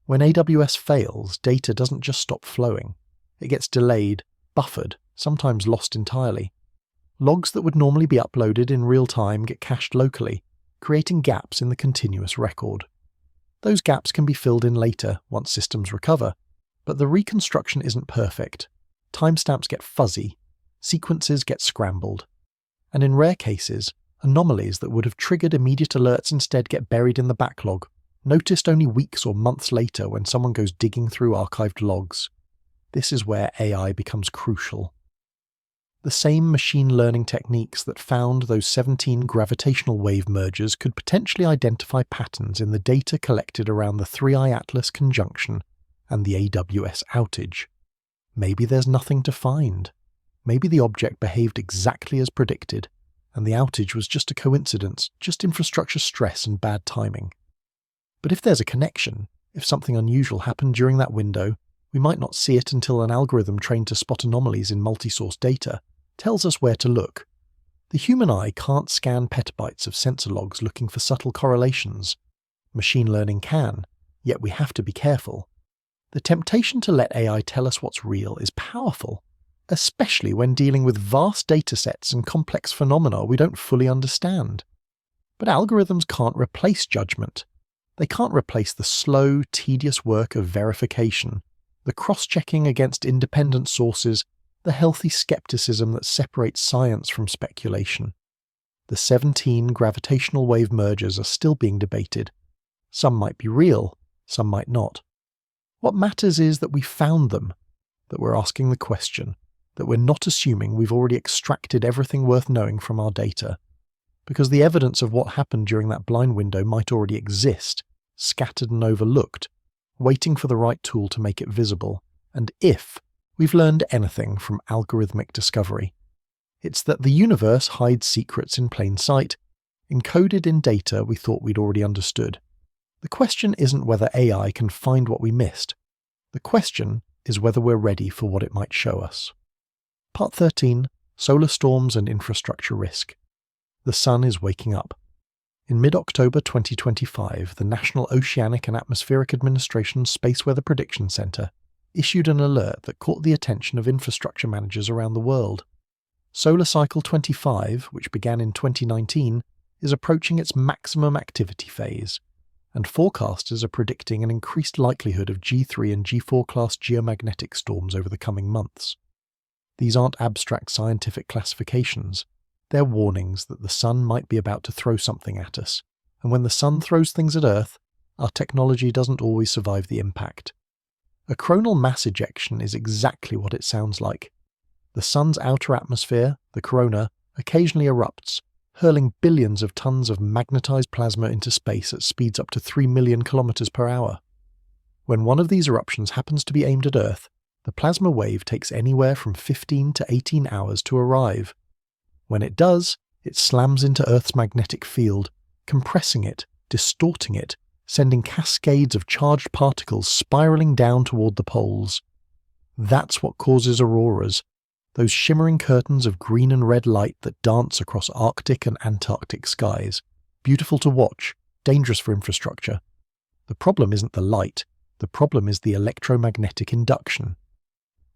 When AWS fails, data doesn't just stop flowing. It gets delayed, buffered, sometimes lost entirely. Logs that would normally be uploaded in real time get cached locally, creating gaps in the continuous record. Those gaps can be filled in later, once systems recover, but the reconstruction isn't perfect. Timestamps get fuzzy, sequences get scrambled, and in rare cases, Anomalies that would have triggered immediate alerts instead get buried in the backlog, noticed only weeks or months later when someone goes digging through archived logs. This is where AI becomes crucial. The same machine learning techniques that found those 17 gravitational wave mergers could potentially identify patterns in the data collected around the 3I Atlas conjunction and the AWS outage. Maybe there's nothing to find. Maybe the object behaved exactly as predicted, and the outage was just a coincidence, just infrastructure stress and bad timing. But if there's a connection, if something unusual happened during that window, we might not see it until an algorithm trained to spot anomalies in multi-source data tells us where to look. The human eye can't scan petabytes of sensor logs looking for subtle correlations. Machine learning can, yet we have to be careful. The temptation to let AI tell us what's real is powerful, especially when dealing with vast datasets and complex phenomena we don't fully understand. But algorithms can't replace judgment. They can't replace the slow, tedious work of verification, the cross-checking against independent sources, the healthy skepticism that separates science from speculation. The 17 gravitational wave mergers are still being debated. Some might be real, some might not. What matters is that we found them, that we're asking the question, that we're not assuming we've already extracted everything worth knowing from our data, because the evidence of what happened during that blind window might already exist, scattered and overlooked, waiting for the right tool to make it visible. And if we've learned anything from algorithmic discovery, it's that the universe hides secrets in plain sight, encoded in data we thought we'd already understood. The question isn't whether AI can find what we missed. The question is whether we're ready for what it might show us. Part 13. Solar Storms and Infrastructure Risk. The Sun is waking up. In mid-October 2025, the National Oceanic and Atmospheric Administration's Space Weather Prediction Center issued an alert that caught the attention of infrastructure managers around the world. Solar Cycle 25, which began in 2019, is approaching its maximum activity phase, and forecasters are predicting an increased likelihood of G3 and G4 class geomagnetic storms over the coming months. These aren't abstract scientific classifications. They're warnings that the sun might be about to throw something at us, and when the sun throws things at Earth, our technology doesn't always survive the impact. A coronal mass ejection is exactly what it sounds like. The sun's outer atmosphere, the corona, occasionally erupts, hurling billions of tons of magnetized plasma into space at speeds up to 3 million kilometers per hour. When one of these eruptions happens to be aimed at Earth, the plasma wave takes anywhere from 15 to 18 hours to arrive. When it does, it slams into Earth's magnetic field, compressing it, distorting it, sending cascades of charged particles spiraling down toward the poles. That's what causes auroras, those shimmering curtains of green and red light that dance across Arctic and Antarctic skies. Beautiful to watch, dangerous for infrastructure. The problem isn't the light, the problem is the electromagnetic induction.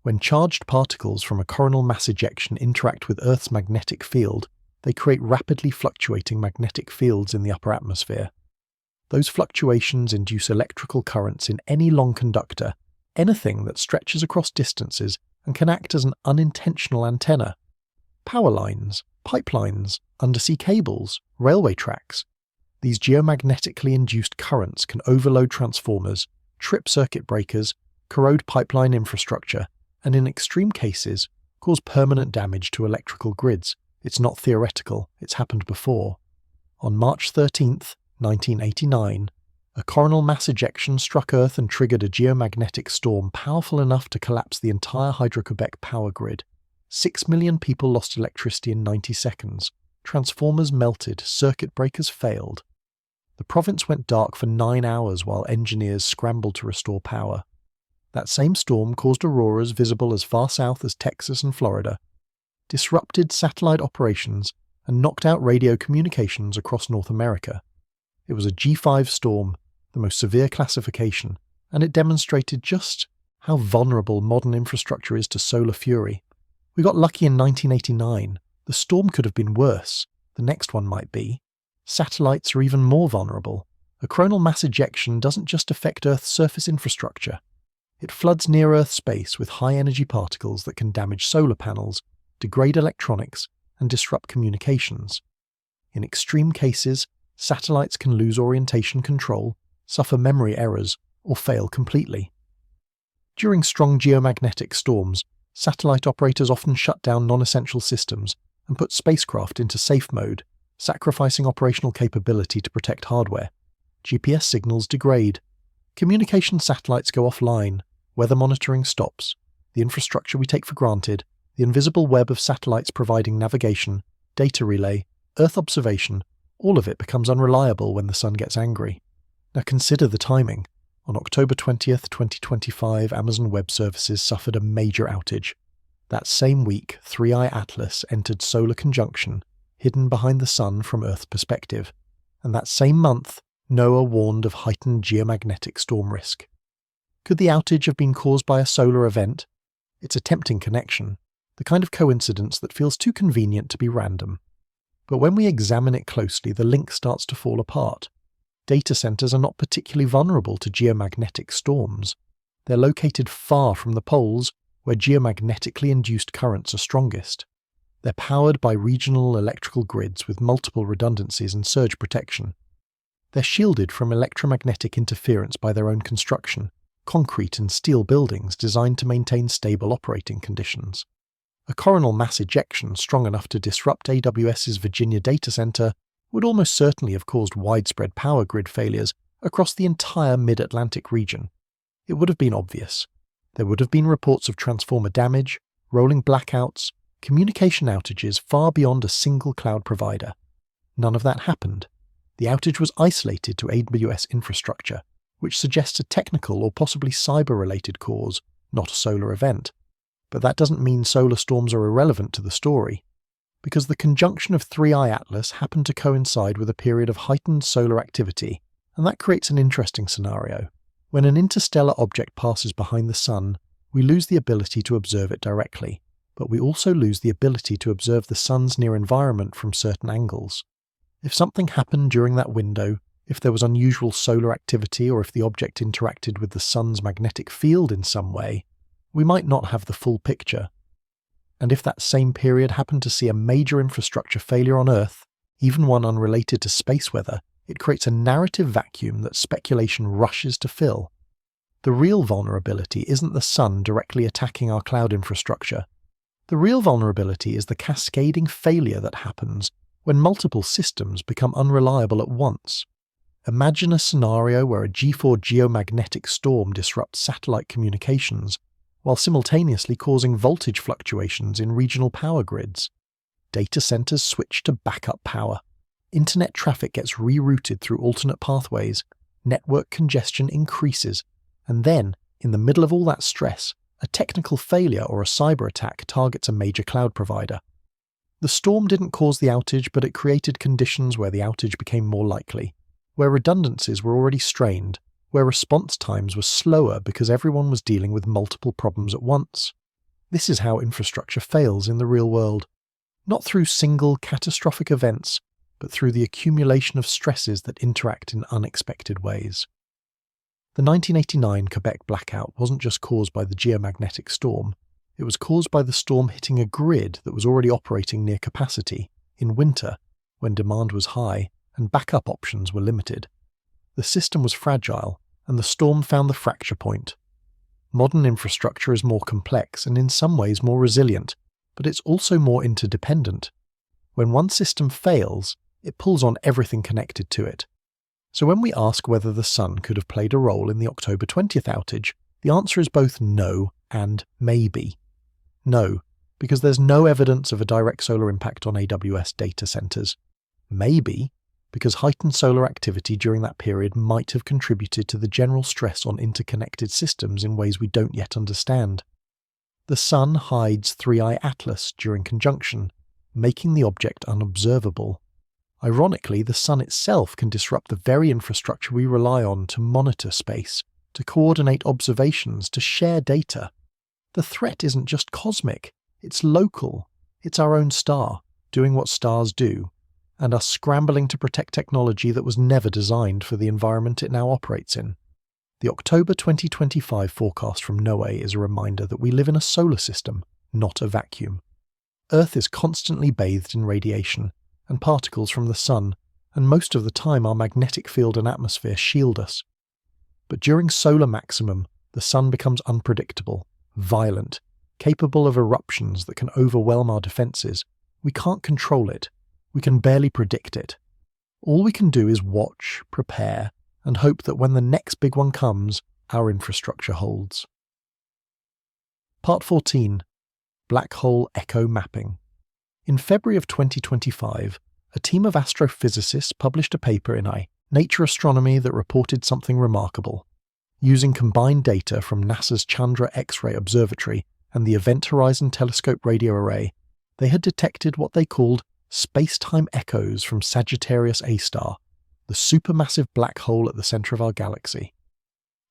When charged particles from a coronal mass ejection interact with Earth's magnetic field, they create rapidly fluctuating magnetic fields in the upper atmosphere. Those fluctuations induce electrical currents in any long conductor, anything that stretches across distances and can act as an unintentional antenna. Power lines, pipelines, undersea cables, railway tracks. These geomagnetically induced currents can overload transformers, trip circuit breakers, corrode pipeline infrastructure, and in extreme cases, cause permanent damage to electrical grids. It's not theoretical, it's happened before. On March 13th, 1989, a coronal mass ejection struck Earth and triggered a geomagnetic storm powerful enough to collapse the entire Hydro-Quebec power grid. 6 million people lost electricity in 90 seconds. Transformers melted, circuit breakers failed. The province went dark for 9 hours while engineers scrambled to restore power. That same storm caused auroras visible as far south as Texas and Florida, disrupted satellite operations, and knocked out radio communications across North America. It was a G5 storm, the most severe classification, and it demonstrated just how vulnerable modern infrastructure is to solar fury. We got lucky in 1989. The storm could have been worse. The next one might be. Satellites are even more vulnerable. A coronal mass ejection doesn't just affect Earth's surface infrastructure. It floods near-Earth space with high-energy particles that can damage solar panels, degrade electronics, and disrupt communications. In extreme cases, satellites can lose orientation control, suffer memory errors, or fail completely. During strong geomagnetic storms, satellite operators often shut down non-essential systems and put spacecraft into safe mode, sacrificing operational capability to protect hardware. GPS signals degrade. Communication satellites go offline. Weather monitoring stops. The infrastructure we take for granted, the invisible web of satellites providing navigation, data relay, Earth observation, all of it becomes unreliable when the sun gets angry. Now consider the timing. On October 20th, 2025, Amazon Web Services suffered a major outage. That same week, 3i Atlas entered solar conjunction, hidden behind the sun from Earth's perspective. And that same month, NOAA warned of heightened geomagnetic storm risk. Could the outage have been caused by a solar event? It's a tempting connection, the kind of coincidence that feels too convenient to be random. But when we examine it closely, the link starts to fall apart. Data centers are not particularly vulnerable to geomagnetic storms. They're located far from the poles, where geomagnetically induced currents are strongest. They're powered by regional electrical grids with multiple redundancies and surge protection. They're shielded from electromagnetic interference by their own construction, concrete and steel buildings designed to maintain stable operating conditions. A coronal mass ejection strong enough to disrupt AWS's Virginia data center would almost certainly have caused widespread power grid failures across the entire mid-Atlantic region. It would have been obvious. There would have been reports of transformer damage, rolling blackouts, communication outages far beyond a single cloud provider. None of that happened. The outage was isolated to AWS infrastructure, which suggests a technical or possibly cyber-related cause, not a solar event. But that doesn't mean solar storms are irrelevant to the story, because the conjunction of 3i Atlas happened to coincide with a period of heightened solar activity, and that creates an interesting scenario. When an interstellar object passes behind the sun, we lose the ability to observe it directly, but we also lose the ability to observe the sun's near environment from certain angles. If something happened during that window, if there was unusual solar activity or if the object interacted with the sun's magnetic field in some way, we might not have the full picture. And if that same period happened to see a major infrastructure failure on Earth, even one unrelated to space weather, it creates a narrative vacuum that speculation rushes to fill. The real vulnerability isn't the sun directly attacking our cloud infrastructure. The real vulnerability is the cascading failure that happens when multiple systems become unreliable at once. Imagine a scenario where a G4 geomagnetic storm disrupts satellite communications, while simultaneously causing voltage fluctuations in regional power grids. Data centers switch to backup power. Internet traffic gets rerouted through alternate pathways. Network congestion increases. And then, in the middle of all that stress, a technical failure or a cyber attack targets a major cloud provider. The storm didn't cause the outage, but it created conditions where the outage became more likely, where redundancies were already strained, where response times were slower because everyone was dealing with multiple problems at once. This is how infrastructure fails in the real world. Not through single catastrophic events, but through the accumulation of stresses that interact in unexpected ways. The 1989 Quebec blackout wasn't just caused by the geomagnetic storm. It was caused by the storm hitting a grid that was already operating near capacity, in winter, when demand was high and backup options were limited. The system was fragile, and the storm found the fracture point. Modern infrastructure is more complex and in some ways more resilient, but it's also more interdependent. When one system fails, it pulls on everything connected to it. So when we ask whether the sun could have played a role in the October 20th outage, the answer is both no and maybe. No, because there's no evidence of a direct solar impact on AWS data centers. Maybe, because heightened solar activity during that period might have contributed to the general stress on interconnected systems in ways we don't yet understand. The sun hides 3i Atlas during conjunction, making the object unobservable. Ironically, the sun itself can disrupt the very infrastructure we rely on to monitor space, to coordinate observations, to share data. The threat isn't just cosmic, it's local. It's our own star, doing what stars do, and us scrambling to protect technology that was never designed for the environment it now operates in. The October 2025 forecast from NOAA is a reminder that we live in a solar system, not a vacuum. Earth is constantly bathed in radiation, and particles from the sun, and most of the time our magnetic field and atmosphere shield us. But during solar maximum, the sun becomes unpredictable, violent, capable of eruptions that can overwhelm our defenses. We can't control it. We can barely predict it. All we can do is watch, prepare, and hope that when the next big one comes, our infrastructure holds. Part 14. Black Hole Echo Mapping. In February of 2025, a team of astrophysicists published a paper in Nature Astronomy that reported something remarkable. Using combined data from NASA's Chandra X-ray Observatory and the Event Horizon Telescope Radio Array, they had detected what they called space-time echoes from Sagittarius A star, the supermassive black hole at the centre of our galaxy.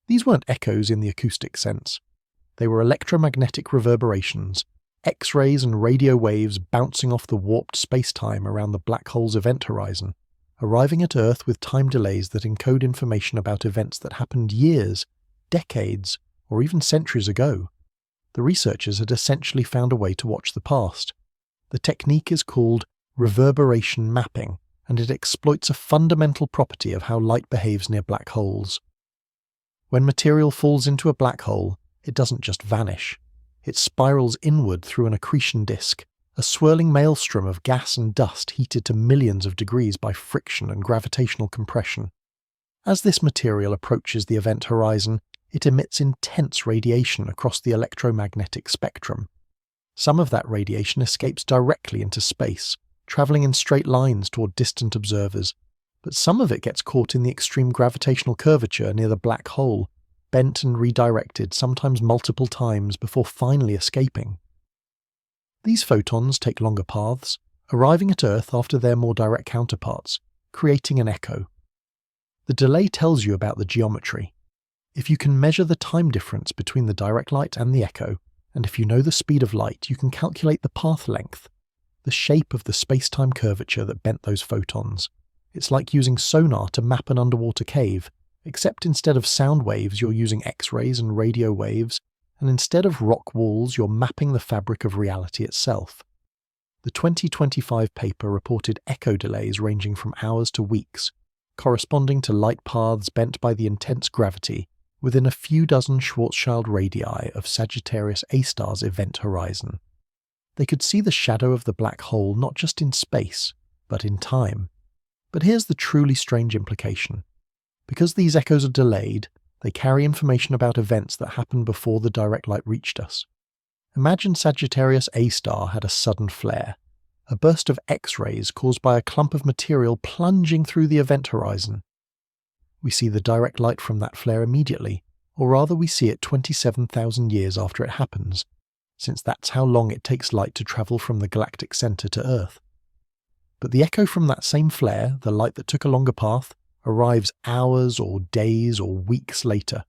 These weren't echoes in the acoustic sense. They were electromagnetic reverberations, X-rays and radio waves bouncing off the warped space-time around the black hole's event horizon, arriving at Earth with time delays that encode information about events that happened years, decades, or even centuries ago. The researchers had essentially found a way to watch the past. The technique is called reverberation mapping, and it exploits a fundamental property of how light behaves near black holes. When material falls into a black hole, it doesn't just vanish. It spirals inward through an accretion disk, a swirling maelstrom of gas and dust heated to millions of degrees by friction and gravitational compression. As this material approaches the event horizon, it emits intense radiation across the electromagnetic spectrum. Some of that radiation escapes directly into space, travelling in straight lines toward distant observers, but some of it gets caught in the extreme gravitational curvature near the black hole, bent and redirected sometimes multiple times before finally escaping. These photons take longer paths, arriving at Earth after their more direct counterparts, creating an echo. The delay tells you about the geometry. If you can measure the time difference between the direct light and the echo, and if you know the speed of light, you can calculate the path length, the shape of the space-time curvature that bent those photons. It's like using sonar to map an underwater cave, except instead of sound waves you're using X-rays and radio waves, and instead of rock walls you're mapping the fabric of reality itself. The 2025 paper reported echo delays ranging from hours to weeks, corresponding to light paths bent by the intense gravity within a few dozen Schwarzschild radii of Sagittarius A star's event horizon. They could see the shadow of the black hole not just in space, but in time. But here's the truly strange implication. Because these echoes are delayed, they carry information about events that happened before the direct light reached us. Imagine Sagittarius A star had a sudden flare, a burst of X-rays caused by a clump of material plunging through the event horizon. We see the direct light from that flare immediately, or rather we see it 27,000 years after it happens, since that's how long it takes light to travel from the galactic centre to Earth. But the echo from that same flare, the light that took a longer path, arrives hours or days or weeks later.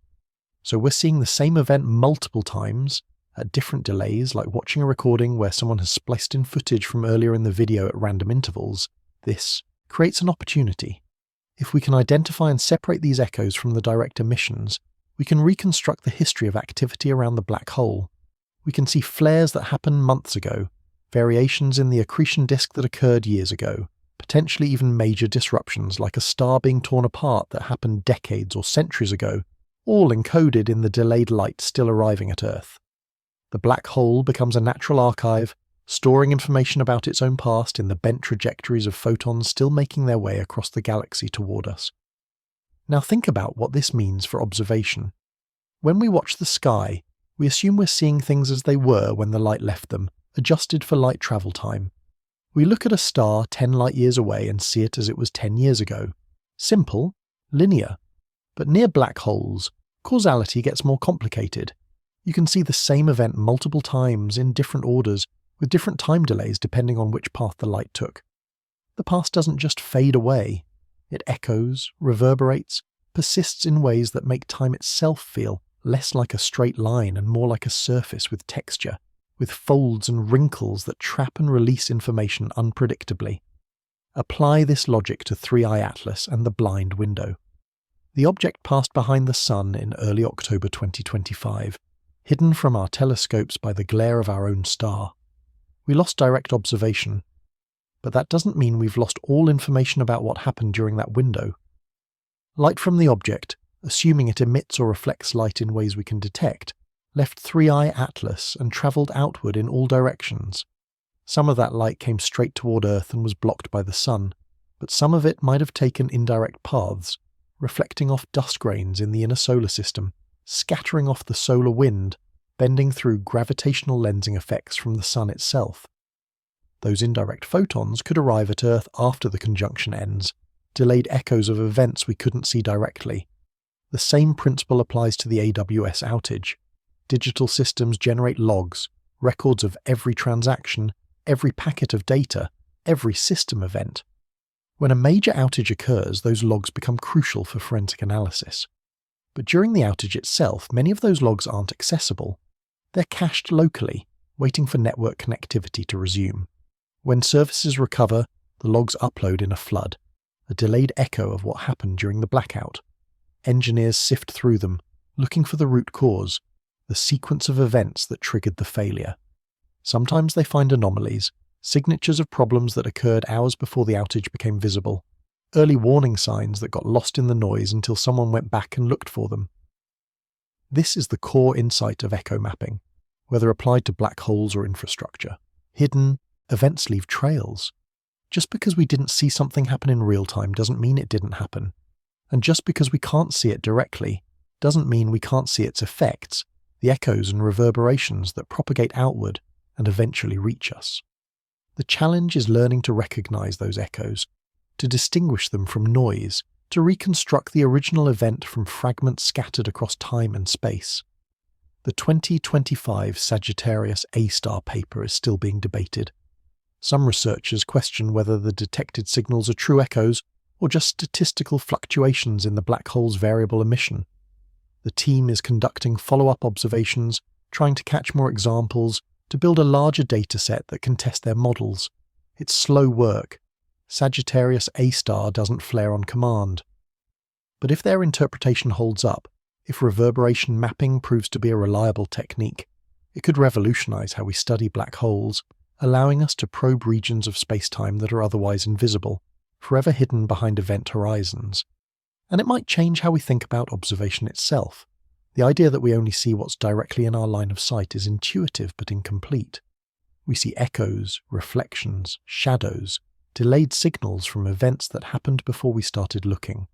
So we're seeing the same event multiple times, at different delays, like watching a recording where someone has spliced in footage from earlier in the video at random intervals. This creates an opportunity. If we can identify and separate these echoes from the direct emissions, we can reconstruct the history of activity around the black hole. We can see flares that happened months ago, variations in the accretion disk that occurred years ago, potentially even major disruptions like a star being torn apart that happened decades or centuries ago, all encoded in the delayed light still arriving at Earth. The black hole becomes a natural archive, storing information about its own past in the bent trajectories of photons still making their way across the galaxy toward us. Now think about what this means for observation. When we watch the sky, we assume we're seeing things as they were when the light left them, adjusted for light travel time. We look at a star 10 light-years away and see it as it was 10 years ago. Simple, linear. But near black holes, causality gets more complicated. You can see the same event multiple times in different orders, with different time delays depending on which path the light took. The past doesn't just fade away. It echoes, reverberates, persists in ways that make time itself feel less like a straight line and more like a surface with texture, with folds and wrinkles that trap and release information unpredictably. Apply this logic to 3i Atlas and the blind window. The object passed behind the Sun in early October 2025, hidden from our telescopes by the glare of our own star. We lost direct observation. but that doesn't mean we've lost all information about what happened during that window. Light from the object, assuming it emits or reflects light in ways we can detect, left 3i Atlas and travelled outward in all directions. Some of that light came straight toward Earth and was blocked by the sun, but some of it might have taken indirect paths, reflecting off dust grains in the inner solar system, scattering off the solar wind, bending through gravitational lensing effects from the sun itself. Those indirect photons could arrive at Earth after the conjunction ends, delayed echoes of events we couldn't see directly. The same principle applies to the AWS outage. Digital systems generate logs, records of every transaction, every packet of data, every system event. When a major outage occurs, those logs become crucial for forensic analysis. But during the outage itself, many of those logs aren't accessible. They're cached locally, waiting for network connectivity to resume. When services recover, the logs upload in a flood, a delayed echo of what happened during the blackout. Engineers sift through them, looking for the root cause, the sequence of events that triggered the failure. Sometimes they find anomalies, signatures of problems that occurred hours before the outage became visible, early warning signs that got lost in the noise until someone went back and looked for them. This is the core insight of echo mapping, whether applied to black holes or infrastructure. Hidden events leave trails. Just because we didn't see something happen in real time doesn't mean it didn't happen. And just because we can't see it directly doesn't mean we can't see its effects, the echoes and reverberations that propagate outward and eventually reach us. The challenge is learning to recognize those echoes, to distinguish them from noise, to reconstruct the original event from fragments scattered across time and space. The 2025 Sagittarius A-star paper is still being debated. Some researchers question whether the detected signals are true echoes or just statistical fluctuations in the black hole's variable emission. The team is conducting follow-up observations, trying to catch more examples, to build a larger dataset that can test their models. It's slow work. Sagittarius A-star doesn't flare on command. But if their interpretation holds up, if reverberation mapping proves to be a reliable technique, it could revolutionize how we study black holes, allowing us to probe regions of space-time that are otherwise invisible, forever hidden behind event horizons. And it might change how we think about observation itself. The idea that we only see what's directly in our line of sight is intuitive but incomplete. We see echoes, reflections, shadows, delayed signals from events that happened before we started looking.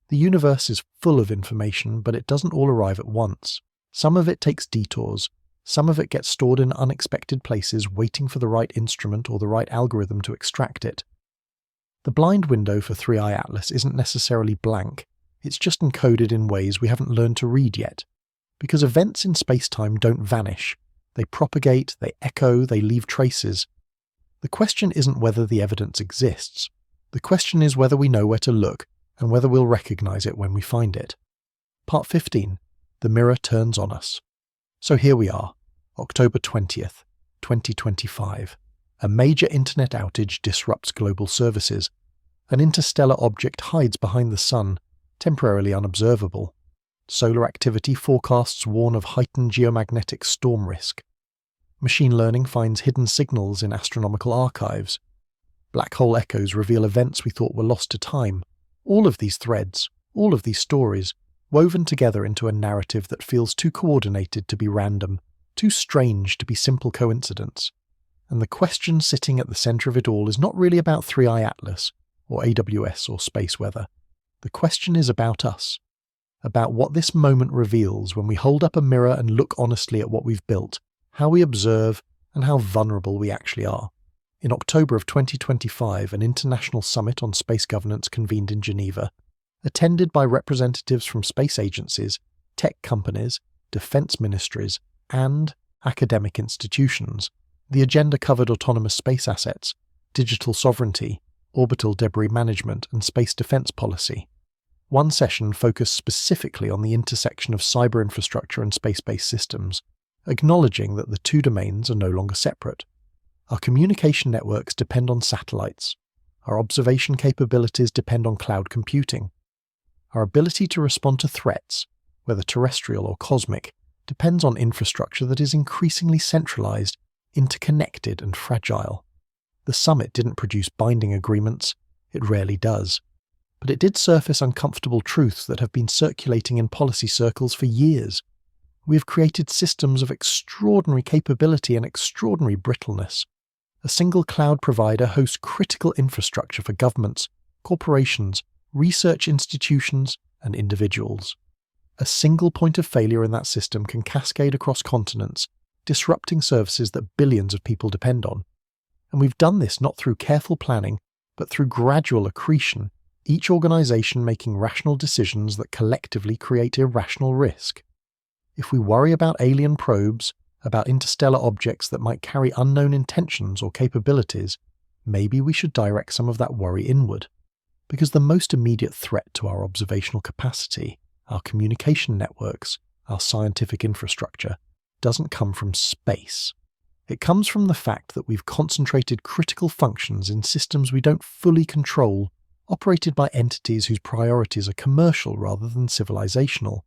The universe is full of information, but it doesn't all arrive at once. Some of it takes detours. Some of it gets stored in unexpected places, waiting for the right instrument or the right algorithm to extract it. The blind window for 3i Atlas isn't necessarily blank. It's just encoded in ways we haven't learned to read yet. Because events in space-time don't vanish. They propagate, they echo, they leave traces. The question isn't whether the evidence exists. The question is whether we know where to look and whether we'll recognize it when we find it. Part 15. The mirror turns on us. So here we are, October 20th, 2025. A major internet outage disrupts global services. An interstellar object hides behind the sun, temporarily unobservable. Solar activity forecasts warn of heightened geomagnetic storm risk. Machine learning finds hidden signals in astronomical archives. Black hole echoes reveal events we thought were lost to time. All of these threads, all of these stories, woven together into a narrative that feels too coordinated to be random, too strange to be simple coincidence. And the question sitting at the center of it all is not really about 3i Atlas, or AWS or space weather. The question is about us, about what this moment reveals when we hold up a mirror and look honestly at what we've built, how we observe, and how vulnerable we actually are. In October of 2025, an international summit on space governance convened in Geneva, attended by representatives from space agencies, tech companies, defense ministries, and academic institutions. The agenda covered autonomous space assets, digital sovereignty, orbital debris management, and space defense policy. One session focused specifically on the intersection of cyber infrastructure and space-based systems, acknowledging that the two domains are no longer separate. Our communication networks depend on satellites. Our observation capabilities depend on cloud computing. Our ability to respond to threats, whether terrestrial or cosmic, depends on infrastructure that is increasingly centralized, interconnected, and fragile. The summit didn't produce binding agreements, it rarely does, but it did surface uncomfortable truths that have been circulating in policy circles for years. We have created systems of extraordinary capability and extraordinary brittleness. A single cloud provider hosts critical infrastructure for governments, corporations, research institutions, and individuals. A single point of failure in that system can cascade across continents, disrupting services that billions of people depend on. And we've done this not through careful planning, but through gradual accretion, each organization making rational decisions that collectively create irrational risk. If we worry about alien probes, about interstellar objects that might carry unknown intentions or capabilities, maybe we should direct some of that worry inward. Because the most immediate threat to our observational capacity, our communication networks, our scientific infrastructure, doesn't come from space. It comes from the fact that we've concentrated critical functions in systems we don't fully control, operated by entities whose priorities are commercial rather than civilizational.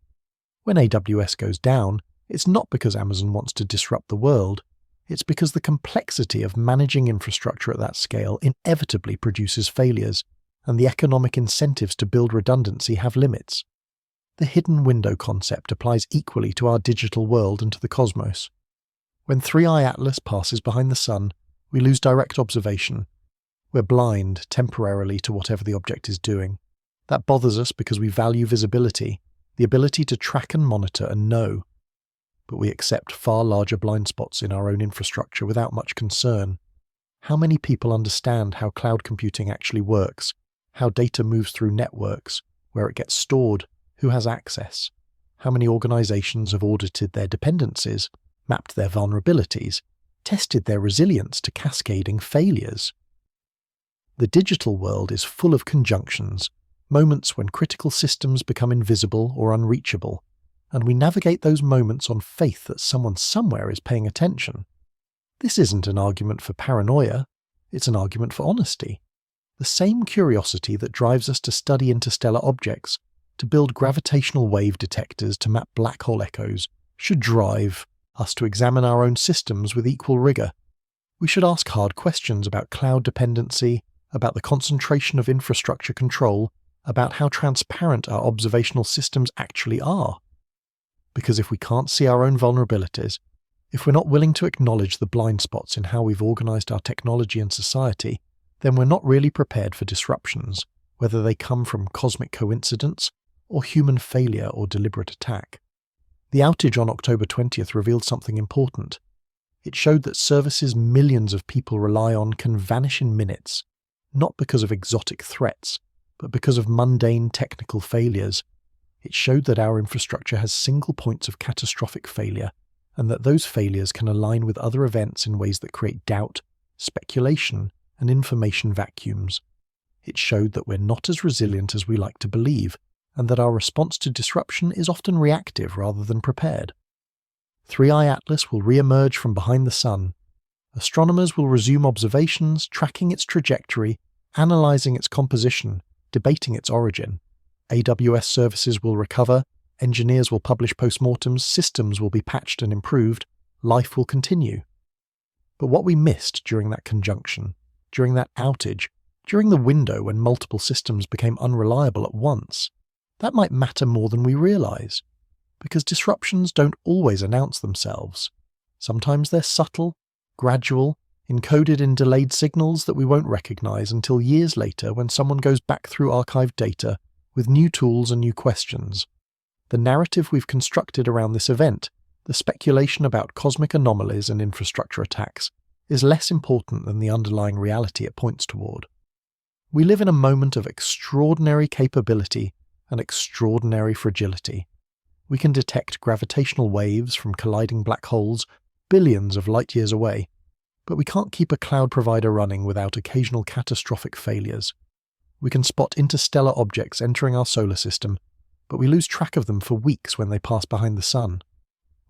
When AWS goes down, it's not because Amazon wants to disrupt the world, it's because the complexity of managing infrastructure at that scale inevitably produces failures, and the economic incentives to build redundancy have limits. The hidden window concept applies equally to our digital world and to the cosmos. When 3i Atlas passes behind the sun, we lose direct observation. We're blind, temporarily, to whatever the object is doing. That bothers us because we value visibility, the ability to track and monitor and know. But we accept far larger blind spots in our own infrastructure without much concern. How many people understand how cloud computing actually works, how data moves through networks, where it gets stored, who has access? How many organizations have audited their dependencies, mapped their vulnerabilities, tested their resilience to cascading failures? The digital world is full of conjunctions, moments when critical systems become invisible or unreachable, and we navigate those moments on faith that someone somewhere is paying attention. This isn't an argument for paranoia, it's an argument for honesty. The same curiosity that drives us to study interstellar objects, to build gravitational wave detectors to map black hole echoes, should drive us to examine our own systems with equal rigor. We should ask hard questions about cloud dependency, about the concentration of infrastructure control, about how transparent our observational systems actually are. Because if we can't see our own vulnerabilities, if we're not willing to acknowledge the blind spots in how we've organized our technology and society, then we're not really prepared for disruptions, whether they come from cosmic coincidence or human failure or deliberate attack. The outage on October 20th revealed something important. It showed that services millions of people rely on can vanish in minutes, not because of exotic threats, but because of mundane technical failures. It showed that our infrastructure has single points of catastrophic failure, and that those failures can align with other events in ways that create doubt, speculation, and information vacuums. It showed that we're not as resilient as we like to believe, and that our response to disruption is often reactive rather than prepared. 3i Atlas will re-emerge from behind the sun. Astronomers will resume observations, tracking its trajectory, analyzing its composition, debating its origin. AWS services will recover, engineers will publish postmortems, systems will be patched and improved, life will continue. But what we missed during that conjunction, during that outage, during the window when multiple systems became unreliable at once, that might matter more than we realize, because disruptions don't always announce themselves. Sometimes they're subtle, gradual, encoded in delayed signals that we won't recognize until years later when someone goes back through archived data with new tools and new questions. The narrative we've constructed around this event, the speculation about cosmic anomalies and infrastructure attacks, is less important than the underlying reality it points toward. We live in a moment of extraordinary capability and extraordinary fragility. We can detect gravitational waves from colliding black holes billions of light years away, but we can't keep a cloud provider running without occasional catastrophic failures. We can spot interstellar objects entering our solar system, but we lose track of them for weeks when they pass behind the sun.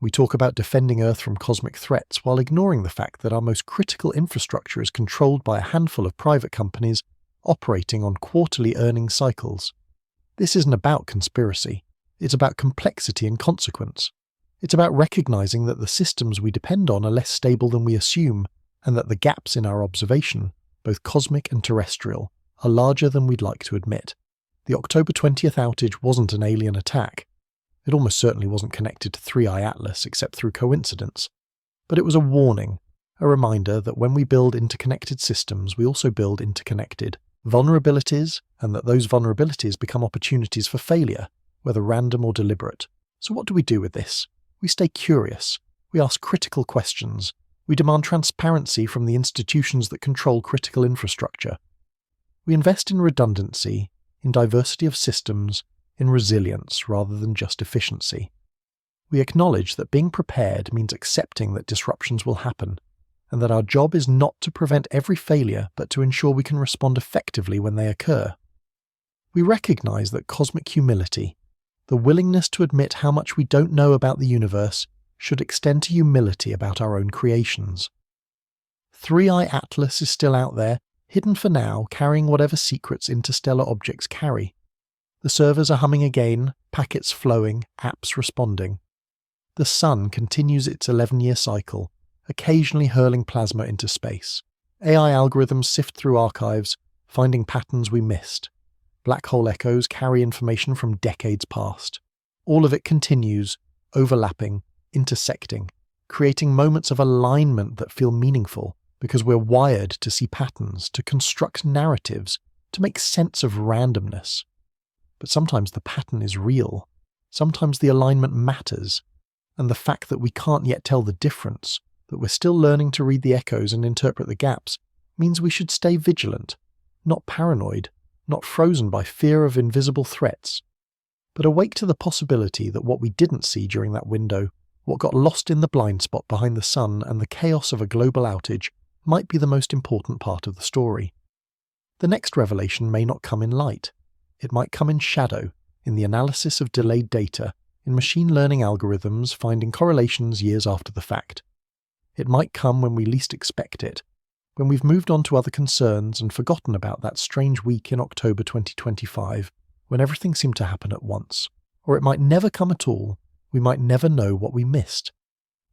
We talk about defending Earth from cosmic threats while ignoring the fact that our most critical infrastructure is controlled by a handful of private companies operating on quarterly earnings cycles. This isn't about conspiracy. It's about complexity and consequence. It's about recognizing that the systems we depend on are less stable than we assume, and that the gaps in our observation, both cosmic and terrestrial, are larger than we'd like to admit. The October 20th outage wasn't an alien attack. It almost certainly wasn't connected to 3i Atlas except through coincidence. But it was a warning, a reminder that when we build interconnected systems, we also build interconnected vulnerabilities, and that those vulnerabilities become opportunities for failure, whether random or deliberate. So what do we do with this? We stay curious. We ask critical questions. We demand transparency from the institutions that control critical infrastructure. We invest in redundancy, in diversity of systems, in resilience rather than just efficiency. We acknowledge that being prepared means accepting that disruptions will happen, and that our job is not to prevent every failure but to ensure we can respond effectively when they occur. We recognize that cosmic humility, the willingness to admit how much we don't know about the universe, should extend to humility about our own creations. 3i Atlas is still out there, hidden for now, carrying whatever secrets interstellar objects carry. The servers are humming again, packets flowing, apps responding. The sun continues its 11-year cycle, occasionally hurling plasma into space. AI algorithms sift through archives, finding patterns we missed. Black hole echoes carry information from decades past. All of it continues, overlapping, intersecting, creating moments of alignment that feel meaningful, because we're wired to see patterns, to construct narratives, to make sense of randomness. But sometimes the pattern is real. Sometimes the alignment matters. And the fact that we can't yet tell the difference, that we're still learning to read the echoes and interpret the gaps, means we should stay vigilant, not paranoid, not frozen by fear of invisible threats, but awake to the possibility that what we didn't see during that window, what got lost in the blind spot behind the sun and the chaos of a global outage, might be the most important part of the story. The next revelation may not come in light. It might come in shadow, in the analysis of delayed data, in machine learning algorithms finding correlations years after the fact. It might come when we least expect it, when we've moved on to other concerns and forgotten about that strange week in October 2025, when everything seemed to happen at once. Or it might never come at all. We might never know what we missed.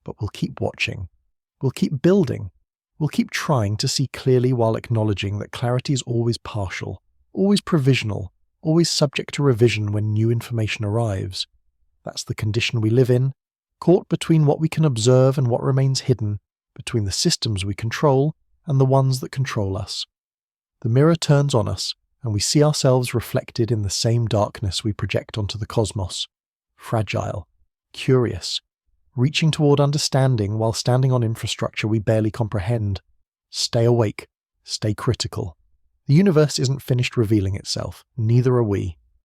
But we'll keep watching. We'll keep building. We'll keep trying to see clearly while acknowledging that clarity is always partial, always provisional, always subject to revision when new information arrives. That's the condition we live in, caught between what we can observe and what remains hidden, between the systems we control and the ones that control us. The mirror turns on us, and we see ourselves reflected in the same darkness we project onto the cosmos. Fragile, curious, reaching toward understanding while standing on infrastructure we barely comprehend. Stay awake, stay critical. The universe isn't finished revealing itself, neither are we.